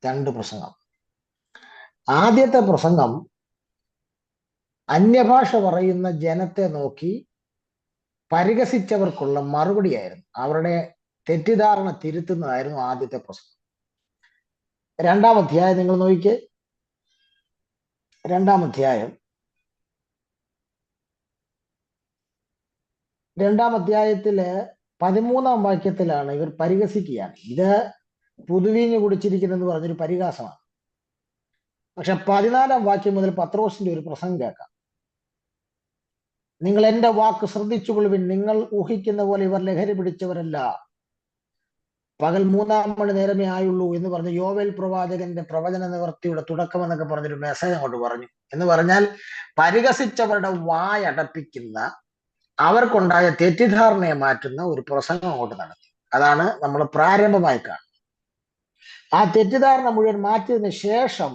Speaker 1: 2 പ്രസംഗം. ആദ്യത്തെ പ്രസംഗം അന്യഭാഷ പറയുന്ന ജനത്തെ നോക്കി പരിഹസിച്ചവർക്കുള്ള മറുപടിയായിരുന്നു. അവരുടെ തെറ്റിദ്ധാരണ തിരുത്തുന്നതായിരുന്നു ആദ്യത്തെ പ്രസംഗം. 2-ാം അധ്യായം നിങ്ങൾ നോക്കിക്കേ. 2-ാം അധ്യായം 2-ാം അധ്യായത്തില് 13-ാം വാക്യത്തിലാണ് ഇവർ പരിഹസിക്കുകയാണ്. ഇത് പുതുവീഞ്ഞ് കുടിച്ചിരിക്കുന്നെന്ന് പറഞ്ഞൊരു പരിഹാസമാണ്. പക്ഷെ 14-ാം വാക്യം മുതൽ പത്രോസിന്റെ ഒരു പ്രസംഗം കേൾക്കാം. നിങ്ങൾ എന്റെ വാക്ക് ശ്രദ്ധിച്ചുകൊള്ളുവിൻ. നിങ്ങൾ ഊഹിക്കുന്ന പോലെ ഇവർ ലഹരി പിടിച്ചവരല്ല. പകൽ 3-ാം മണി നേരമേ ആയുള്ളൂ എന്ന് പറഞ്ഞ് യോവേൽ പ്രവാചകന്റെ പ്രവചന നിവർത്തിയുടെ തുടക്കം എന്നൊക്കെ പറഞ്ഞൊരു മെസ്സേജ് അങ്ങോട്ട് പറഞ്ഞു. എന്ന് പറഞ്ഞാൽ പരിഹസിച്ചവരുടെ വായടപ്പിക്കുന്ന, അവർക്കുണ്ടായ തെറ്റിദ്ധാരണയെ മാറ്റുന്ന ഒരു പ്രസംഗം അങ്ങോട്ട് നടത്തി. അതാണ് നമ്മൾ പ്രാരംഭമായി കാണുന്നത്. ആ തെറ്റിദ്ധാരണ മുഴുവൻ മാറ്റിയതിന് ശേഷം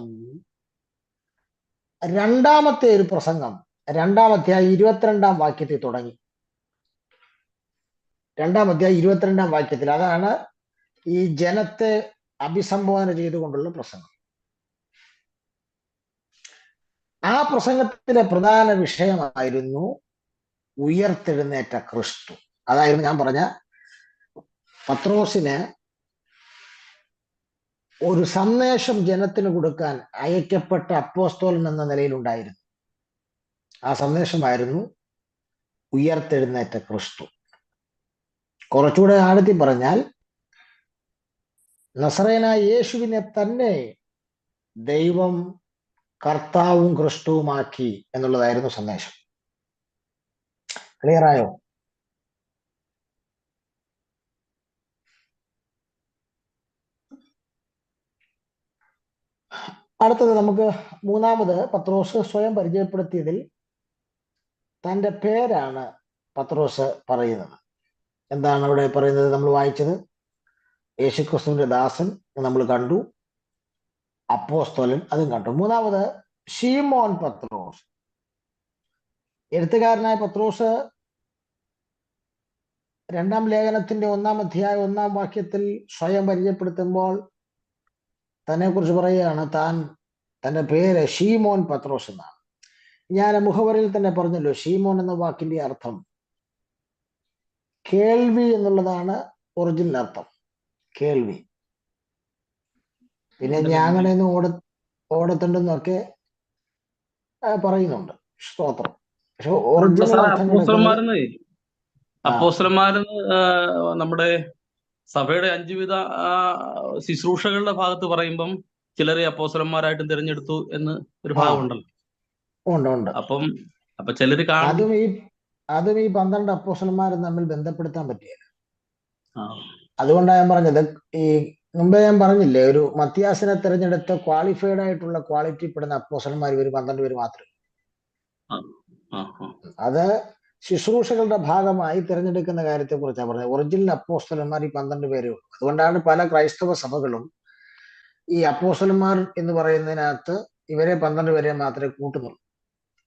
Speaker 1: 2-ാമത്തെ ഒരു പ്രസംഗം 2-ാം അധ്യായം 22-ാം വാക്യത്തിൽ തുടങ്ങി. 2-ാം അധ്യായം 22-ാം വാക്യത്തിൽ അതാണ് ഈ ജനത്തെ അഭിസംബോധന ചെയ്തുകൊണ്ടുള്ള പ്രസംഗം. ആ പ്രസംഗത്തിലെ പ്രധാന വിഷയമായിരുന്നു ഉയർത്തെഴുന്നേറ്റ ക്രിസ്തു. അതായിരുന്നു ഞാൻ പറഞ്ഞ പത്രോസിന് ഒരു സന്ദേശം ജനത്തിന് കൊടുക്കാൻ അയക്കപ്പെട്ട അപ്പോസ്തലൻ എന്ന നിലയിലുണ്ടായിരുന്നു. ആ സന്ദേശമായിരുന്നു ഉയർത്തെഴുന്നേറ്റ ക്രിസ്തു. കുറച്ചുകൂടെ ആഴത്തിൽ പറഞ്ഞാൽ നസറേനായ യേശുവിനെ തന്നെ ദൈവം കർത്താവും ക്രിസ്തുവുമാക്കി എന്നുള്ളതായിരുന്നു സന്ദേശം. ക്ലിയറായോ? അടുത്തത് നമുക്ക് 3-ാമത് പത്രോസ് സ്വയം പരിചയപ്പെടുത്തിയതിൽ തൻ്റെ പേരാണ് പത്രോസ് പറയുന്നത്. എന്താണ് അവിടെ പറയുന്നത്? നമ്മൾ വായിച്ചത് യേശുക്രിസ്തുവിന്റെ ദാസൻ നമ്മൾ കണ്ടു, അപ്പോസ്തലൻ അതും കണ്ടു. 3-ാമത് ശീമോൻ പത്രോസ്. എഴുത്തുകാരനായ പത്രോസ് 2-ാം ലേഖനത്തിന്റെ 1-ാം അധ്യായം 1-ാം വാക്യത്തിൽ സ്വയം പരിചയപ്പെടുത്തുമ്പോൾ തന്നെ കുറിച്ച് പറയുകയാണ്, തന്റെ പേര് ശീമോൻ പത്രോസ് എന്നാണ്. ഞാൻ മുഖവരിയിൽ തന്നെ പറഞ്ഞല്ലോ, ശീമോൻ എന്ന വാക്കിന്റെ അർത്ഥം കേൾവി എന്നുള്ളതാണ് ഒറിജിനൽ അർത്ഥം. കേൾവി. പിന്നെ ഞാങ്ങണേന്ന് ഓടത്തുണ്ടെന്നൊക്കെ പറയുന്നുണ്ട്. സ്തോത്രം. പക്ഷെ ഒറിജിനൽ അർത്ഥം കിടക്കുന്നത്
Speaker 2: അപ്പോസ്തലന്മാരെന്ന് നമ്മുടെ സഭയുടെ 5 വിധ ശുശ്രൂഷകളുടെ ഭാഗത്ത് പറയുമ്പം ചിലരെ അപ്പോസ്തലന്മാരായിട്ടും തിരഞ്ഞെടുത്തു എന്ന് ഒരു ഭാഗമുണ്ടല്ലോ.
Speaker 1: ഉണ്ട്.
Speaker 2: അപ്പൊ ചിലര് കാണും
Speaker 1: അതും ഈ 12 അപ്പോസ്തലന്മാരും തമ്മിൽ ബന്ധപ്പെടുത്താൻ പറ്റിയല്ല. അതുകൊണ്ടാണ് ഞാൻ പറഞ്ഞത്, ഈ മുമ്പേ ഞാൻ പറഞ്ഞില്ലേ, ഒരു മത്യാസിനെ തിരഞ്ഞെടുത്ത ക്വാളിഫൈഡ് ആയിട്ടുള്ള ക്വാളിറ്റി പെടുന്ന അപ്പോസ്തലന്മാർ ഇവർ 12 പേര് മാത്രമേ. അത് ശുശ്രൂഷകളുടെ ഭാഗമായി തിരഞ്ഞെടുക്കുന്ന കാര്യത്തെ കുറിച്ചാണ് പറഞ്ഞത്. ഒറിജിനൽ അപ്പോസ്തലന്മാർ ഈ 12 പേരേ ഉള്ളൂ. അതുകൊണ്ടാണ് പല ക്രൈസ്തവ സഭകളും ഈ അപ്പോസ്തലന്മാർ എന്ന് പറയുന്നതിനകത്ത് ഇവരെ 12 പേരെ മാത്രമേ കൂട്ടുന്നുള്ളൂ.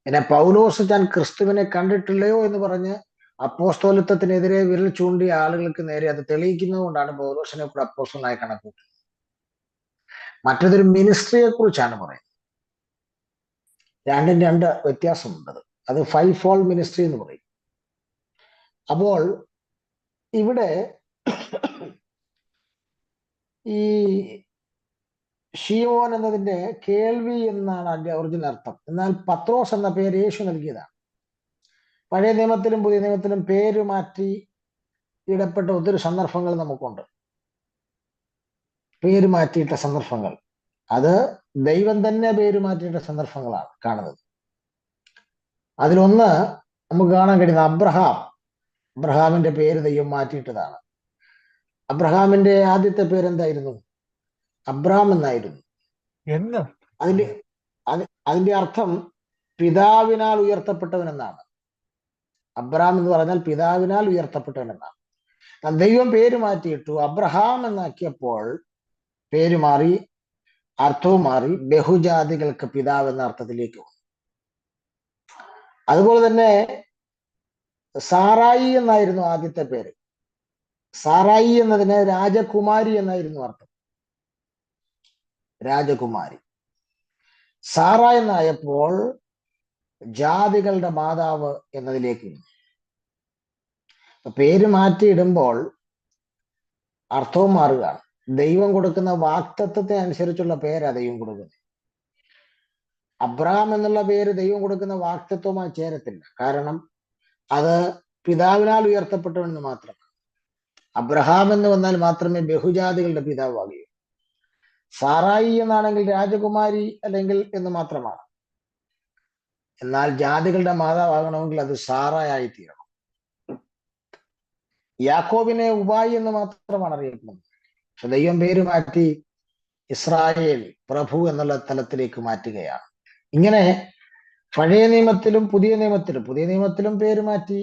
Speaker 1: പിന്നെ പൗലോസ് താൻ ക്രിസ്തുവിനെ കണ്ടിട്ടില്ലയോ എന്ന് പറഞ്ഞ് അപ്പോസ്തലത്വത്തിനെതിരെ വിരൽ ചൂണ്ടിയ ആളുകൾക്ക് നേരെ അത് തെളിയിക്കുന്നത് കൊണ്ടാണ് പൗലോസിനെ കൂടെ അപ്പോസ്തലനായി കണക്കൂട്ടുന്നത്. മറ്റതൊരു മിനിസ്ട്രിയെ കുറിച്ചാണ് പറയുന്നത്. രണ്ടും രണ്ട് വ്യത്യാസമുണ്ട്. അത് 5-fold മിനിസ്ട്രി എന്ന് പറയും. അപ്പോൾ ഇവിടെ ഈ ഷീമോൻ എന്നതിന്റെ കേൾവി എന്നാണ് അതിന്റെ ഒറിജിനൽ അർത്ഥം. എന്നാൽ പത്രോസ് എന്ന പേര് യേശു നൽകിയതാണ്. പഴയ നിയമത്തിലും പുതിയ നിയമത്തിലും പേര് മാറ്റി ഇടപെട്ട ഒത്തിരി സന്ദർഭങ്ങൾ നമുക്കുണ്ട്. പേര് മാറ്റിയിട്ട സന്ദർഭങ്ങൾ, അത് ദൈവം തന്നെ പേര് മാറ്റിയിട്ട സന്ദർഭങ്ങളാണ് കാണുന്നത്. അതിലൊന്ന് നമുക്ക് കാണാൻ കഴിയുന്ന അബ്രഹാമിന്റെ പേര് ദൈവം മാറ്റിയിട്ടതാണ്. അബ്രഹാമിന്റെ ആദ്യത്തെ പേരെന്തായിരുന്നു? അബ്രാം എന്നായിരുന്നു. അതിന്റെ അർത്ഥം പിതാവിനാൽ ഉയർത്തപ്പെട്ടവൻ എന്നാണ്. അബ്രാം എന്ന് പറഞ്ഞാൽ പിതാവിനാൽ ഉയർത്തപ്പെട്ടവൻ എന്നാണ്. ദൈവം പേര് മാറ്റിയിട്ടു അബ്രഹാം എന്നാക്കിയപ്പോൾ പേര് മാറി, അർത്ഥവും മാറി, ബഹുജാതികൾക്ക് പിതാവ് എന്ന അർത്ഥത്തിലേക്ക് വന്നു. അതുപോലെ തന്നെ സാറായി എന്നായിരുന്നു ആദ്യത്തെ പേര്. സാറായി എന്നതിന് രാജകുമാരി എന്നായിരുന്നു അർത്ഥം. രാജകുമാരി. സാറ എന്നായപ്പോൾ ജാതികളുടെ മാതാവ് എന്നതിലേക്ക് വന്നു. പേര് മാറ്റിയിടുമ്പോൾ അർത്ഥവും മാറുകയാണ്. ദൈവം കൊടുക്കുന്ന വാക്തത്വത്തെ അനുസരിച്ചുള്ള പേരാ ദൈവം കൊടുക്കുന്നത്. അബ്രഹാം എന്നുള്ള പേര് ദൈവം കൊടുക്കുന്ന വാക്തത്വമായി ചേരത്തില്ല. കാരണം അത് പിതാവിനാൽ ഉയർത്തപ്പെട്ടവനെന്ന് മാത്രം. അബ്രഹാം എന്ന് വന്നാൽ മാത്രമേ ബഹുജാതികളുടെ പിതാവാകുകയൂ. സാറായി എന്നാണെങ്കിൽ രാജകുമാരി അല്ലെങ്കിൽ എന്ന് മാത്രമാണ്. എന്നാൽ ജാതികളുടെ മാതാവാകണമെങ്കിൽ അത് സാറായി തീരണം. യാക്കോബിനെ ഉബായി എന്ന് മാത്രമാണ് അറിയപ്പെടുന്നത്. പക്ഷെ ദൈവം പേര് മാറ്റി ഇസ്രായേൽ, പ്രഭു എന്നുള്ള തലത്തിലേക്ക് മാറ്റുകയാണ്. ഇങ്ങനെ പഴയ നിയമത്തിലും പുതിയ നിയമത്തിലും പേര് മാറ്റി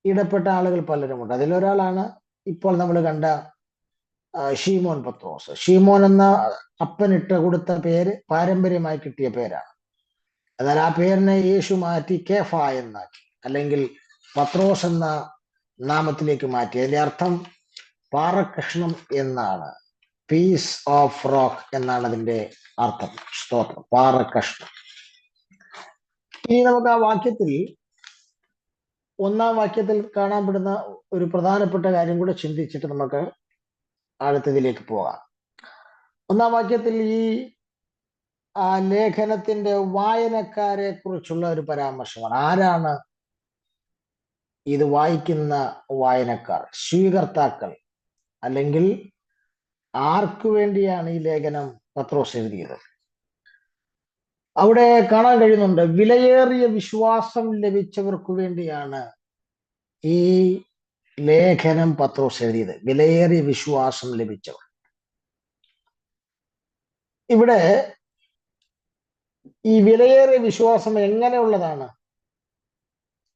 Speaker 1: ഇടപെട്ട ആളുകൾ പലരുമുണ്ട്. അതിലൊരാളാണ് ഇപ്പോൾ നമ്മൾ കണ്ട ഷീമോൻ പത്രോസ്. ഷീമോൻ എന്ന അപ്പനിട്ട് കൊടുത്ത പേര് പാരമ്പര്യമായി കിട്ടിയ പേരാണ്. എന്നാൽ ആ പേരിനെ യേശു മാറ്റി കേഫ എന്നാക്കി, അല്ലെങ്കിൽ പത്രോസ് എന്ന നാമത്തിലേക്ക് മാറ്റി. അതിന്റെ അർത്ഥം പാറക്കഷ്ണം എന്നാണ്. പീസ് ഓഫ് റോക്ക് എന്നാണ് അതിന്റെ അർത്ഥം. സ്തോത്രം. പാറക്കഷ്ണം. ഇനി നമുക്ക് ആ വാക്യത്തിൽ, 1-ാം വാക്യത്തിൽ കാണപ്പെടുന്ന ഒരു പ്രധാനപ്പെട്ട കാര്യം കൂടെ ചിന്തിച്ചിട്ട് നമുക്ക് അടുത്തതിലേക്ക് പോകാം. 1-ാം വാക്യത്തിൽ ഈ ലേഖനത്തിന്റെ വായനക്കാരെ കുറിച്ചുള്ള ഒരു പരാമർശമാണ്. ആരാണ് ഇത് വായിക്കുന്ന വായനക്കാർ, സ്വീകർത്താക്കൾ? അല്ലെങ്കിൽ ആർക്കു വേണ്ടിയാണ് ഈ ലേഖനം പത്രോസ് എഴുതിയത്? അവിടെ കാണാൻ കഴിയുന്നുണ്ട്, വിലയേറിയ വിശ്വാസം ലഭിച്ചവർക്ക് വേണ്ടിയാണ് ഈ ലേഖനം പത്രോസ് എഴുതിയത്. വിലയേറിയ വിശ്വാസം ലഭിച്ചവർ. ഇവിടെ ഈ വിലയേറിയ വിശ്വാസം എങ്ങനെയുള്ളതാണ്?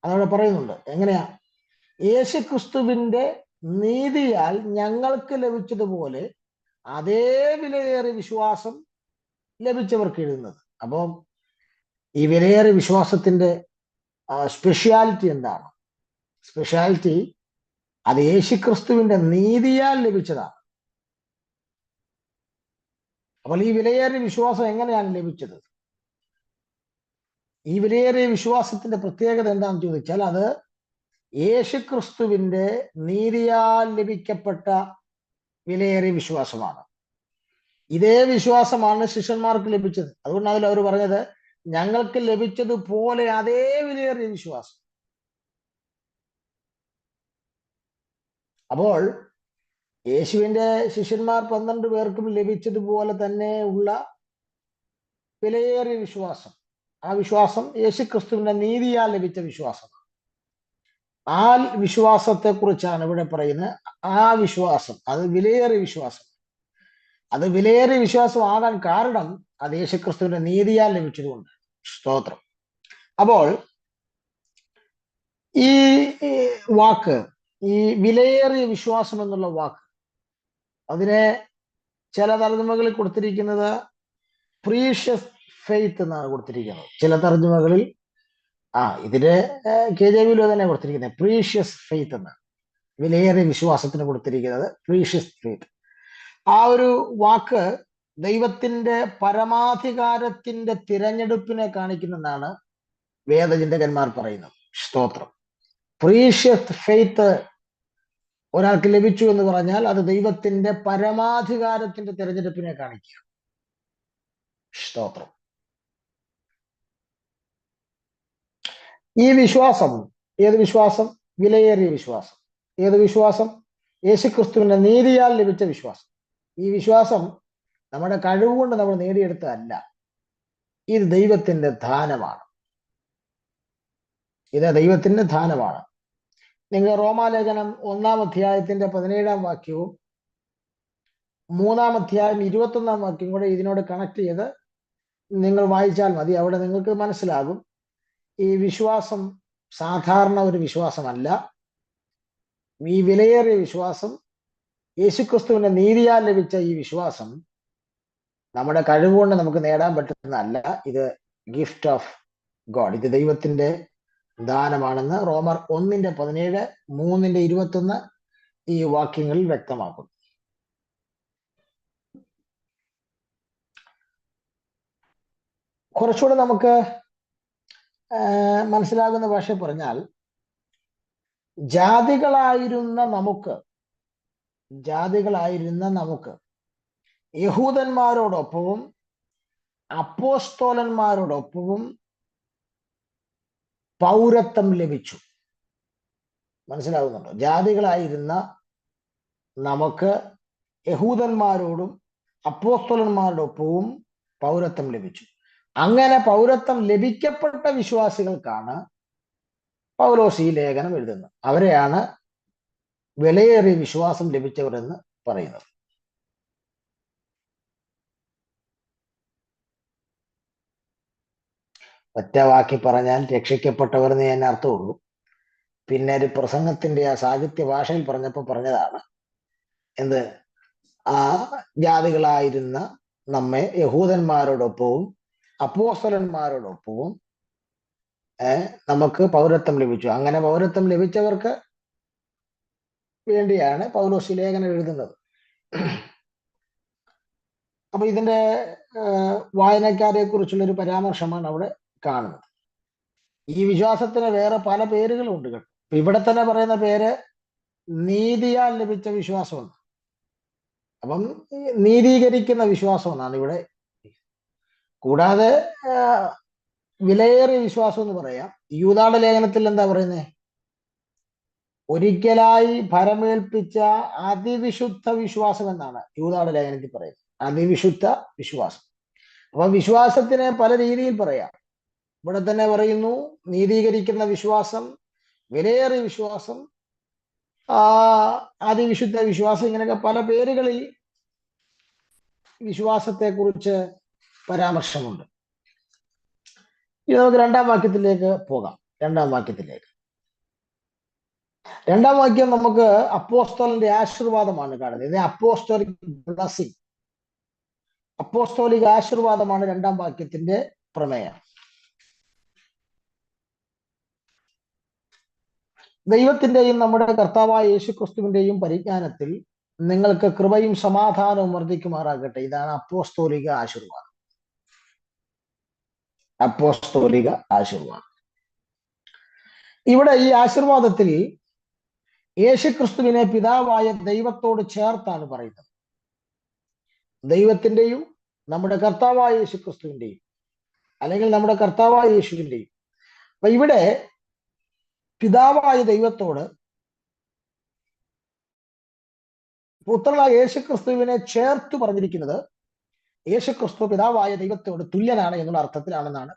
Speaker 1: അതവിടെ പറയുന്നുണ്ട്. എങ്ങനെയാ? യേശുക്രിസ്തുവിന്റെ നീതിയാൽ ഞങ്ങൾക്ക് ലഭിച്ചതുപോലെ അതേ വിലയേറിയ വിശ്വാസം ലഭിച്ചവർക്ക് എഴുതുന്നത്. അപ്പം ഈ വിലയേറിയ വിശ്വാസത്തിന്റെ സ്പെഷ്യാലിറ്റി എന്താണ്? സ്പെഷ്യാലിറ്റി അത് യേശുക്രിസ്തുവിന്റെ നീതിയാൽ ലഭിച്ചതാണ്. അപ്പോൾ ഈ വിലയേറിയ വിശ്വാസം എങ്ങനെയാണ് ലഭിച്ചത്? ഈ വിലയേറിയ വിശ്വാസത്തിന്റെ പ്രത്യേകത എന്താണെന്ന് ചോദിച്ചാൽ, അത് യേശുക്രിസ്തുവിന്റെ നീതിയാൽ ലഭിക്കപ്പെട്ട വിലയേറിയ വിശ്വാസമാണ്. ഇതേ വിശ്വാസമാണ് ശിഷ്യന്മാർക്ക് ലഭിച്ചത്. അതുകൊണ്ടാണ് അതിൽ അവർ പറഞ്ഞത്, ഞങ്ങൾക്ക് ലഭിച്ചതുപോലെ അതേ വിലയേറിയ വിശ്വാസം. അപ്പോൾ യേശുവിന്റെ ശിഷ്യന്മാർ 12 പേർക്കും ലഭിച്ചതുപോലെ തന്നെ ഉള്ള വിലയേറിയ വിശ്വാസം, ആ വിശ്വാസം യേശുക്രിസ്തുവിന്റെ നീതിയാൽ ലഭിച്ച വിശ്വാസം. ആ വിശ്വാസത്തെ കുറിച്ചാണ് ഇവിടെ പറയുന്നത്. ആ വിശ്വാസം അത് വിലയേറിയ വിശ്വാസം. അത് വിലയേറിയ വിശ്വാസമാകാൻ കാരണം അത് യേശുക്രിസ്തുവിന്റെ നീതിയാൽ ലഭിച്ചതുകൊണ്ട്. സ്തോത്രം. അപ്പോൾ ഈ വാക്ക്, ഈ വിലയേറിയ വിശ്വാസം എന്നുള്ള വാക്ക്, അതിനെ ചില തർജ്ജമകളിൽ കൊടുത്തിരിക്കുന്നത് പ്രീഷ്യസ് ഫെയ്ത്ത് എന്നാണ് കൊടുത്തിരിക്കുന്നത്. ചില തർജ്ജമകളിൽ ഇതിന് KJV തന്നെ കൊടുത്തിരിക്കുന്നത് പ്രീഷ്യസ് ഫെയ്ത്ത് എന്നാണ്. വിലയേറിയ വിശ്വാസത്തിന് കൊടുത്തിരിക്കുന്നത് പ്രീഷ്യസ് ഫെയ്ത്ത്. ആ ഒരു വാക്ക് ദൈവത്തിന്റെ പരമാധികാരത്തിന്റെ തിരഞ്ഞെടുപ്പിനെ കാണിക്കുന്നെന്നാണ് വേദചിന്തകന്മാർ പറയുന്നത്. സ്തോത്രം. പ്രീഷ്യസ് ഫെയ്ത്ത് ഒരാൾക്ക് ലഭിച്ചു എന്ന് പറഞ്ഞാൽ അത് ദൈവത്തിന്റെ പരമാധികാരത്തിന്റെ തിരഞ്ഞെടുപ്പിനെ കാണിക്കുക. സ്തോത്രം. ഈ വിശ്വാസം, ഏത് വിശ്വാസം? വിലയേറിയ വിശ്വാസം. ഏത് വിശ്വാസം? യേശുക്രിസ്തുവിന്റെ നീതിയാൽ ലഭിച്ച വിശ്വാസം. ഈ വിശ്വാസം നമ്മുടെ കഴിവുകൊണ്ട് നമ്മൾ നേടിയെടുത്തതല്ല, ഇത് ദൈവത്തിന്റെ ദാനമാണ്. ഇത് ദൈവത്തിന്റെ ദാനമാണ്. നിങ്ങൾ റോമാലേഖനം 1-ാം അധ്യായത്തിന്റെ 17-ാം വാക്യവും 3-ാം അധ്യായം 21-ാം വാക്യം കൂടെ ഇതിനോട് കണക്ട് ചെയ്ത് നിങ്ങൾ വായിച്ചാൽ മതി. അവിടെ നിങ്ങൾക്ക് മനസ്സിലാകും ഈ വിശ്വാസം സാധാരണ ഒരു വിശ്വാസമല്ല. ഈ വിലയേറിയ വിശ്വാസം, യേശുക്രിസ്തുവിന്റെ നീതിയാൽ ലഭിച്ച ഈ വിശ്വാസം നമ്മുടെ കഴിവുകൊണ്ട് നമുക്ക് നേടാൻ പറ്റുന്നതല്ല. ഇത് ഗിഫ്റ്റ് ഓഫ് ഗോഡ്. ഇത് ദൈവത്തിന്റെ ദാനമാണെന്ന് റോമർ 1:17, 3:21 ഈ വാക്യങ്ങളിൽ വ്യക്തമാക്കുന്നു. കുറച്ചുകൂടെ നമുക്ക് മനസ്സിലാകുന്ന ഭാഷ പറഞ്ഞാൽ, ജാതികളായിരുന്ന നമുക്ക് യഹൂദന്മാരോടൊപ്പവും അപ്പോസ്തോലന്മാരോടൊപ്പവും പൗരത്വം ലഭിച്ചു. മനസ്സിലാകുന്നുണ്ടോ? ജാതികളായിരുന്ന നമുക്ക് യഹൂദന്മാരോടും അപ്പോസ്തോലന്മാരോടൊപ്പവും പൗരത്വം ലഭിച്ചു. അങ്ങനെ പൗരത്വം ലഭിക്കപ്പെട്ട വിശ്വാസികൾക്കാണ് പൗലോസ് ഈ ലേഖനം എഴുതുന്നത്. അവരെയാണ് വിലയേറിയ വിശ്വാസം ലഭിച്ചവർ എന്ന് പറയുന്നത്. ഒറ്റ വാക്കി പറഞ്ഞാൽ രക്ഷിക്കപ്പെട്ടവരെന്ന് ഞാൻ അർത്ഥമുള്ളൂ. പിന്നെ ഒരു പ്രസംഗത്തിന്റെ ആ സാഹിത്യ ഭാഷയിൽ പറഞ്ഞതാണ് എന്ത്? ആ ജാതികളായിരുന്ന നമ്മെ യഹൂദന്മാരോടൊപ്പവും അപ്പോസ്തലന്മാരോടൊപ്പവും നമുക്ക് പൗരത്വം ലഭിച്ചു. അങ്ങനെ പൗരത്വം ലഭിച്ചവർക്ക് വേണ്ടിയാണ് പൗലോസ് ലേഖനം എഴുതുന്നത്. അപ്പൊ ഇതിന്റെ വായനക്കാരെ കുറിച്ചുള്ള ഒരു പരാമർശമാണ് അവിടെ കാണുന്നത്. ഈ വിശ്വാസത്തിന് വേറെ പല പേരുകളുണ്ട് കേട്ടോ. ഇവിടെ തന്നെ പറയുന്ന പേര് നീതിയാൽ ലഭിച്ച വിശ്വാസം. അപ്പം നീതീകരിക്കുന്ന വിശ്വാസം എന്നാണ് ഇവിടെ. കൂടാതെ വിലയേറിയ വിശ്വാസം എന്ന് പറയാം. യൂദായുടെ ലേഖനത്തിൽ എന്താ പറയുന്നത്? ഒരിക്കലായി ഭരമേൽപ്പിച്ച അതിവിശുദ്ധ വിശ്വാസം എന്നാണ് യൂദായുടെ ലേഖനത്തിൽ പറയുന്നത്. അതിവിശുദ്ധ വിശ്വാസം. അപ്പൊ വിശ്വാസത്തിനെ പല രീതിയിൽ പറയാം. ഇവിടെ തന്നെ പറയുന്നു നീതീകരിക്കുന്ന വിശ്വാസം, വിലയേറിയ വിശ്വാസം, അതിവിശുദ്ധ വിശ്വാസം, ഇങ്ങനെയൊക്കെ പല പേരുകളിൽ വിശ്വാസത്തെ കുറിച്ച് പരാമർശമുണ്ട്. ഇനി നമുക്ക് 2-ാം വാക്യത്തിലേക്ക് പോകാം. 2-ാം വാക്യം നമുക്ക് അപ്പോസ്തലന്റെ ആശീർവാദമാണ് കാണുന്നത്. ഇത് അപ്പോസ്തോലിക് ബ്ലെസ്സിംഗ്, അപ്പോസ്തോലിക ആശീർവാദമാണ് 2-ാം വാക്യത്തിന്റെ പ്രമേയം. ദൈവത്തിന്റെയും നമ്മുടെ കർത്താവായ യേശുക്രിസ്തുവിന്റെയും പരിജ്ഞാനത്തിൽ നിങ്ങൾക്ക് കൃപയും സമാധാനവും വർദ്ധിക്കുമാറാകട്ടെ. ഇതാണ് അപ്പോസ്തോലിക ആശീർവാദം. അപ്പോസ്തോലിക ആശീർവാദം. ഇവിടെ ഈ ആശീർവാദത്തിൽ യേശുക്രിസ്തുവിനെ പിതാവായ ദൈവത്തോട് ചേർത്താണ് പറയുന്നത്. ദൈവത്തിന്റെയും നമ്മുടെ കർത്താവായ യേശുക്രിസ്തുവിന്റെയും, അല്ലെങ്കിൽ നമ്മുടെ കർത്താവായ യേശുവിന്റെയും. അപ്പൊ ഇവിടെ പിതാവായ ദൈവത്തോട് പുത്രനായ യേശുക്രിസ്തുവിനെ ചേർത്ത് പറഞ്ഞിരിക്കുന്നത് യേശുക്രിസ്തു പിതാവായ ദൈവത്തോട് തുല്യനാണ് എന്നുള്ള അർത്ഥത്തിലാണെന്നാണ്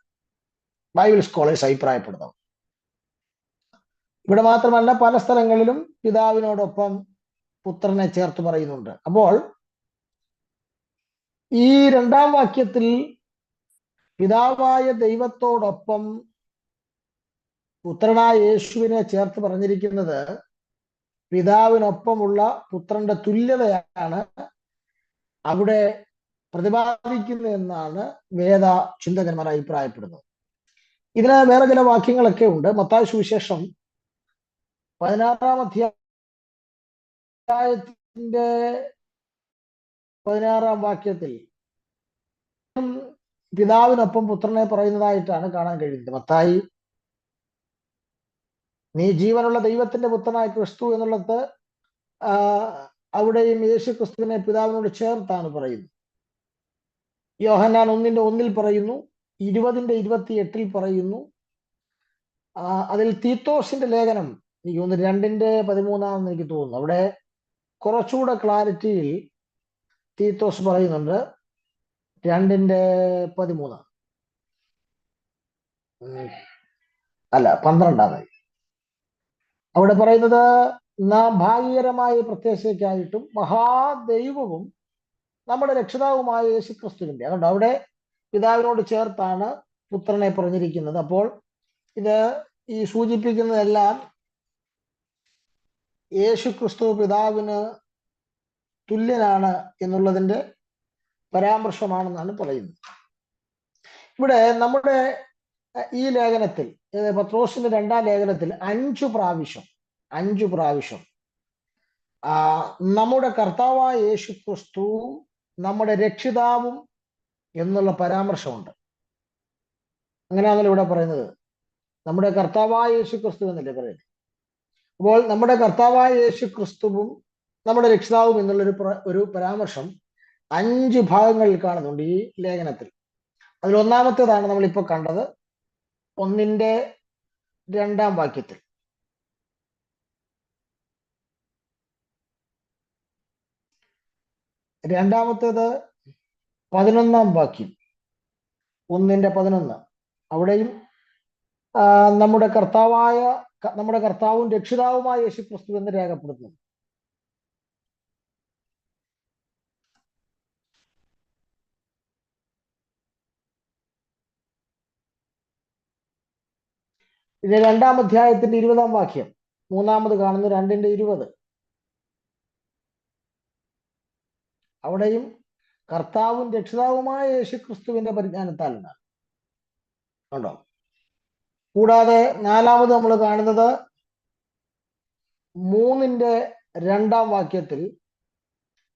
Speaker 1: ബൈബിൾ സ്കോളേഴ്സ് അഭിപ്രായപ്പെടുന്നത്. ഇവിടെ മാത്രമല്ല, പല സ്ഥലങ്ങളിലും പിതാവിനോടൊപ്പം പുത്രനെ ചേർത്ത് പറയുന്നുണ്ട്. അപ്പോൾ ഈ രണ്ടാം വാക്യത്തിൽ പിതാവായ ദൈവത്തോടൊപ്പം പുത്രനായ യേശുവിനെ ചേർത്ത് പറഞ്ഞിരിക്കുന്നത് പിതാവിനൊപ്പമുള്ള പുത്രന്റെ തുല്യതയാണ് അവിടെ പ്രതിപാദിക്കുന്നത് എന്നാണ് വേദ ചിന്തകന്മാർ അഭിപ്രായപ്പെടുന്നത്. ഇതിന് വേറെ ചില വാക്യങ്ങളൊക്കെ ഉണ്ട്. മത്തായി സുവിശേഷം 16-ാം അധ്യായത്തിന്റെ 16-ാം വാക്യത്തിൽ പിതാവിനൊപ്പം പുത്രനെ പറയുന്നതായിട്ടാണ് കാണാൻ കഴിയുന്നത്. മത്തായി, നീ ജീവനുള്ള ദൈവത്തിന്റെ പുത്രനായ ക്രിസ്തു എന്നുള്ളത് അവിടെയും യേശു ക്രിസ്തുവിനെ പിതാവിനോട് ചേർത്താണ് പറയുന്നത്. യോഹന്നാൻ 1:1 പറയുന്നു, 20:28 പറയുന്നു. അതിൽ തീത്തോസിന്റെ ലേഖനം എനിക്ക് തോന്നുന്നു 2:13 എനിക്ക് തോന്നുന്നു. അവിടെ കുറച്ചുകൂടെ ക്ലാരിറ്റിയിൽ തീത്തോസ് പറയുന്നുണ്ട്. 2:13 അല്ല 12 അവിടെ പറയുന്നത്, നാം ഭാഗ്യകരമായ പ്രത്യാശയ്ക്കായിട്ടും മഹാദൈവവും നമ്മുടെ രക്ഷിതാവുമായ യേശുക്രിസ്തുവിന്റെ. അതുകൊണ്ട് അവിടെ പിതാവിനോട് ചേർത്താണ് പുത്രനെ പറഞ്ഞിരിക്കുന്നത്. അപ്പോൾ ഇത് ഈ സൂചിപ്പിക്കുന്നതെല്ലാം യേശുക്രിസ്തു പിതാവിന് തുല്യനാണ് എന്നുള്ളതിന്റെ പരാമർശമാണെന്നാണ് പറയുന്നത്. ഇവിടെ നമ്മുടെ ഈ ലേഖനത്തിൽ, പത്രോസിന്റെ 2-ാം ലേഖനത്തിൽ 5 പ്രാവശ്യം നമ്മുടെ കർത്താവായ യേശുക്രിസ്തു നമ്മുടെ രക്ഷിതാവും എന്നുള്ള പരാമർശമുണ്ട്. അങ്ങനെയാണല്ലോ ഇവിടെ പറയുന്നത്. നമ്മുടെ കർത്താവായ യേശുക്രിസ്തു എന്നല്ലേ പറയുന്നത്. അപ്പോൾ നമ്മുടെ കർത്താവായ യേശുക്രിസ്തുവും നമ്മുടെ രക്ഷിതാവും ഒരു പരാമർശം 5 ഭാഗങ്ങളിൽ കാണുന്നുണ്ട് ഈ ലേഖനത്തിൽ. അതിൽ ഒന്നാമത്തേതാണ് നമ്മളിപ്പോൾ കണ്ടത്, 1-ാം വാക്യത്തിൽ. രണ്ടാമത്തേത് 11-ാം വാക്യം, 1:11. അവിടെയും നമ്മുടെ കർത്താവും രക്ഷിതാവുമായ യേശുക്രിസ്തു എന്ന് രേഖപ്പെടുത്തുന്നു. ഇത് 2-ാം അധ്യായത്തിന്റെ 20-ാം വാക്യം, മൂന്നാമത് കാണുന്നു 2:20. അവിടെയും കർത്താവും രക്ഷിതാവുമായ യേശുക്രിസ്തുവിന്റെ പരിജ്ഞാനത്താൽ എന്നാണ്. കണ്ടോ? കൂടാതെ 4-ാമത് നമ്മൾ കാണുന്നത് 3:2-ാം വാക്യത്തിൽ.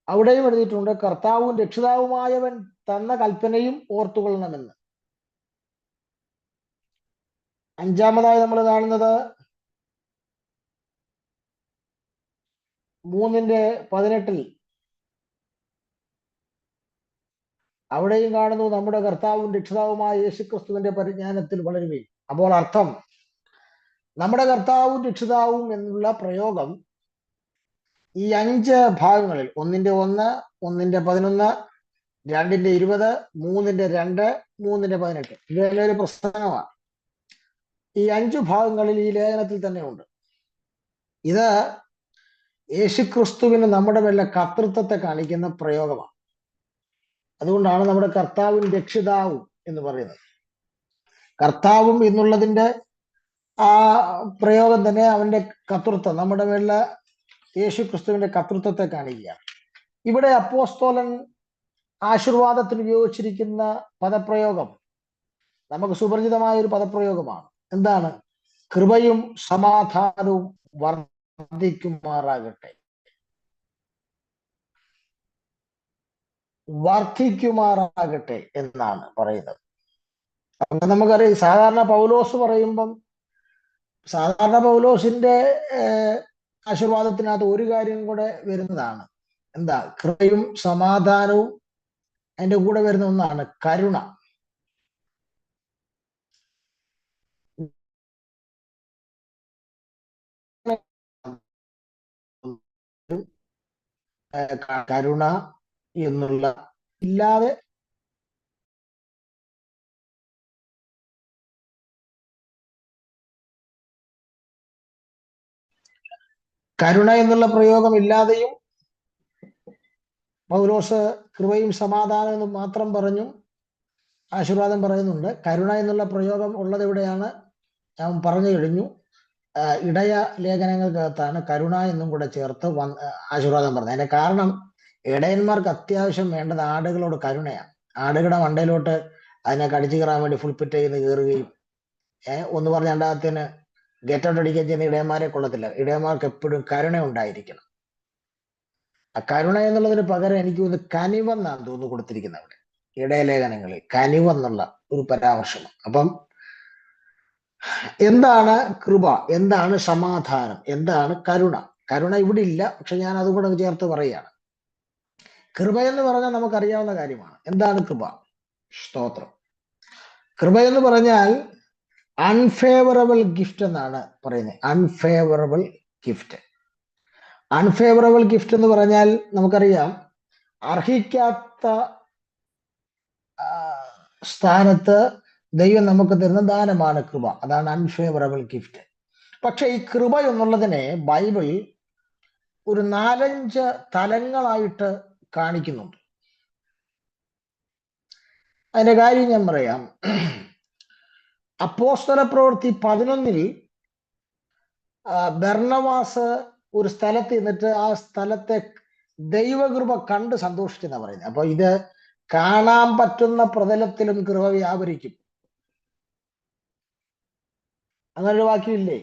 Speaker 1: അവിടെയും എഴുതിയിട്ടുണ്ട്, കർത്താവും രക്ഷിതാവുമായവൻ തന്ന കൽപ്പനയും ഓർത്തുകൊള്ളണമെന്ന്. 5-ാമതായി നമ്മൾ കാണുന്നത് 3:18. അവിടെയും കാണുന്നു, നമ്മുടെ കർത്താവും രക്ഷിതാവുമായ യേശുക്രിസ്തുവിന്റെ പരിജ്ഞാനത്തിൽ വളരുകയും. അപ്പോൾ അർത്ഥം, നമ്മുടെ കർത്താവും രക്ഷിതാവും എന്നുള്ള പ്രയോഗം ഈ 5 ഭാഗങ്ങളിൽ, 1:1, 1:11, 2:20, 3:2, 3:18 ഇതെല്ലാം ഒരു പ്രസംഗമാണ്. ഈ 5 ഭാഗങ്ങളിൽ ഈ ലേഖനത്തിൽ തന്നെ ഉണ്ട്. ഇത് യേശുക്രിസ്തുവിന് നമ്മുടെ മേലെ കർത്തൃത്വത്തെ കാണിക്കുന്ന പ്രയോഗമാണ്. അതുകൊണ്ടാണ് നമ്മുടെ കർത്താവും രക്ഷിതാവും എന്ന് പറയുന്നത്. കർത്താവും എന്നുള്ളതിന്റെ ആ പ്രയോഗം തന്നെ അവന്റെ കർത്തൃത്വം, നമ്മുടെ മേലെ യേശുക്രിസ്തുവിന്റെ കർത്തൃത്വത്തെ കാണിക്കുകയാണ്. ഇവിടെ അപ്പോസ്തലൻ ആശീർവാദത്തിന് ഉപയോഗിച്ചിരിക്കുന്ന പദപ്രയോഗം നമുക്ക് സുപരിചിതമായ ഒരു പദപ്രയോഗമാണ്. എന്താണ്? കൃപയും സമാധാനവും വർദ്ധിക്കുമാറാകട്ടെ. വർദ്ധിക്കുമാറാകട്ടെ എന്നാണ് പറയുന്നത്. നമുക്കറിയാം, സാധാരണ പൗലോസ് പറയുമ്പം സാധാരണ പൗലോസിന്റെ ആശീർവാദത്തിനകത്ത് ഒരു കാര്യം കൂടെ വരുന്നതാണ്. എന്താ? കൃപയും സമാധാനവും അതിന്റെ കൂടെ വരുന്ന ഒന്നാണ് കരുണ. കരുണ എന്നുള്ള ഇല്ലാതെ കരുണ എന്നുള്ള പ്രയോഗം ഇല്ലാതെയും പൗലോസ് കൃപയും സമാധാനം എന്ന് മാത്രം പറഞ്ഞു ആശീർവാദം പറയുന്നുണ്ട്. കരുണ എന്നുള്ള പ്രയോഗം ഉള്ളത് എവിടെയാണ് ഞാൻ പറഞ്ഞു കഴിഞ്ഞു. ഇടയ ലേഖനങ്ങൾക്കകത്താണ് കരുണ എന്നും കൂടെ ചേർത്ത് ആശീർവാദം പറഞ്ഞത്. അതിന്റെ കാരണം ഇടയന്മാർക്ക് അത്യാവശ്യം വേണ്ടത് ആടുകളോട് കരുണയാണ്. ആടുകളുടെ മണ്ടയിലോട്ട് അതിനെ കടിച്ചു കയറാൻ വേണ്ടി ഫുൾ പിറ്റ് ചെയ്ത് കയറുകയും ഒന്ന് പറഞ്ഞ രണ്ടാമത്തിന് ഗെറ്റ് ഔട്ട് അടിക്കുകയും ചെയ്യുന്ന ഇടയന്മാരെ കൊള്ളത്തില്ല. ഇടയന്മാർക്ക് എപ്പോഴും കരുണ ഉണ്ടായിരിക്കണം. ആ കരുണ എന്നുള്ളതിന് പകരം എനിക്ക് തോന്നുന്നു കനിവെന്നാണ് തോന്നുന്നു കൊടുത്തിരിക്കുന്നത് അവിടെ ഇടയലേഖനങ്ങളിൽ. കനിവെന്നുള്ള ഒരു പരാമർശം. അപ്പം എന്താണ് കൃപ, എന്താണ് സമാധാനം, എന്താണ് കരുണ? കരുണ ഇവിടെ ഇല്ല, പക്ഷെ ഞാൻ അതും കൂടെ ചേർത്ത് പറയുകയാണ്. കൃപ എന്ന് പറഞ്ഞാൽ നമുക്കറിയാവുന്ന കാര്യമാണ്. എന്താണ് കൃപ? സ്തോത്രം. കൃപ എന്ന് പറഞ്ഞാൽ അൺഫേവറബിൾ ഗിഫ്റ്റ് എന്നാണ് പറയുന്നത്. Unfavourable gift. അൺഫേവറബിൾ ഗിഫ്റ്റ് എന്ന് പറഞ്ഞാൽ നമുക്കറിയാം, അർഹിക്കാത്ത സ്ഥാനത്ത് ദൈവം നമുക്ക് തരുന്ന ദാനമാണ് കൃപ. അതാണ് അൺഫേവറബിൾ ഗിഫ്റ്റ്. പക്ഷെ ഈ കൃപ എന്നുള്ളതിനെ ബൈബിൾ ഒരു 4-5 തലങ്ങളായിട്ട് കാണിക്കുന്നുണ്ട്. അതിന്റെ കാര്യം ഞാൻ പറയാം. അപ്പോസ്തല പ്രവൃത്തി 11 ബർന്നബാസ് ഒരു സ്ഥലത്ത് നിന്നിട്ട് ആ സ്ഥലത്തെ ദൈവകൃപ കണ്ട് സന്തോഷിച്ചെന്നാ പറയുന്നത്. അപ്പൊ ഇത് കാണാൻ പറ്റുന്ന പ്രതലത്തിലും കൃപ വ്യാപരിക്കും. അങ്ങനൊരു വാക്യമില്ലേ?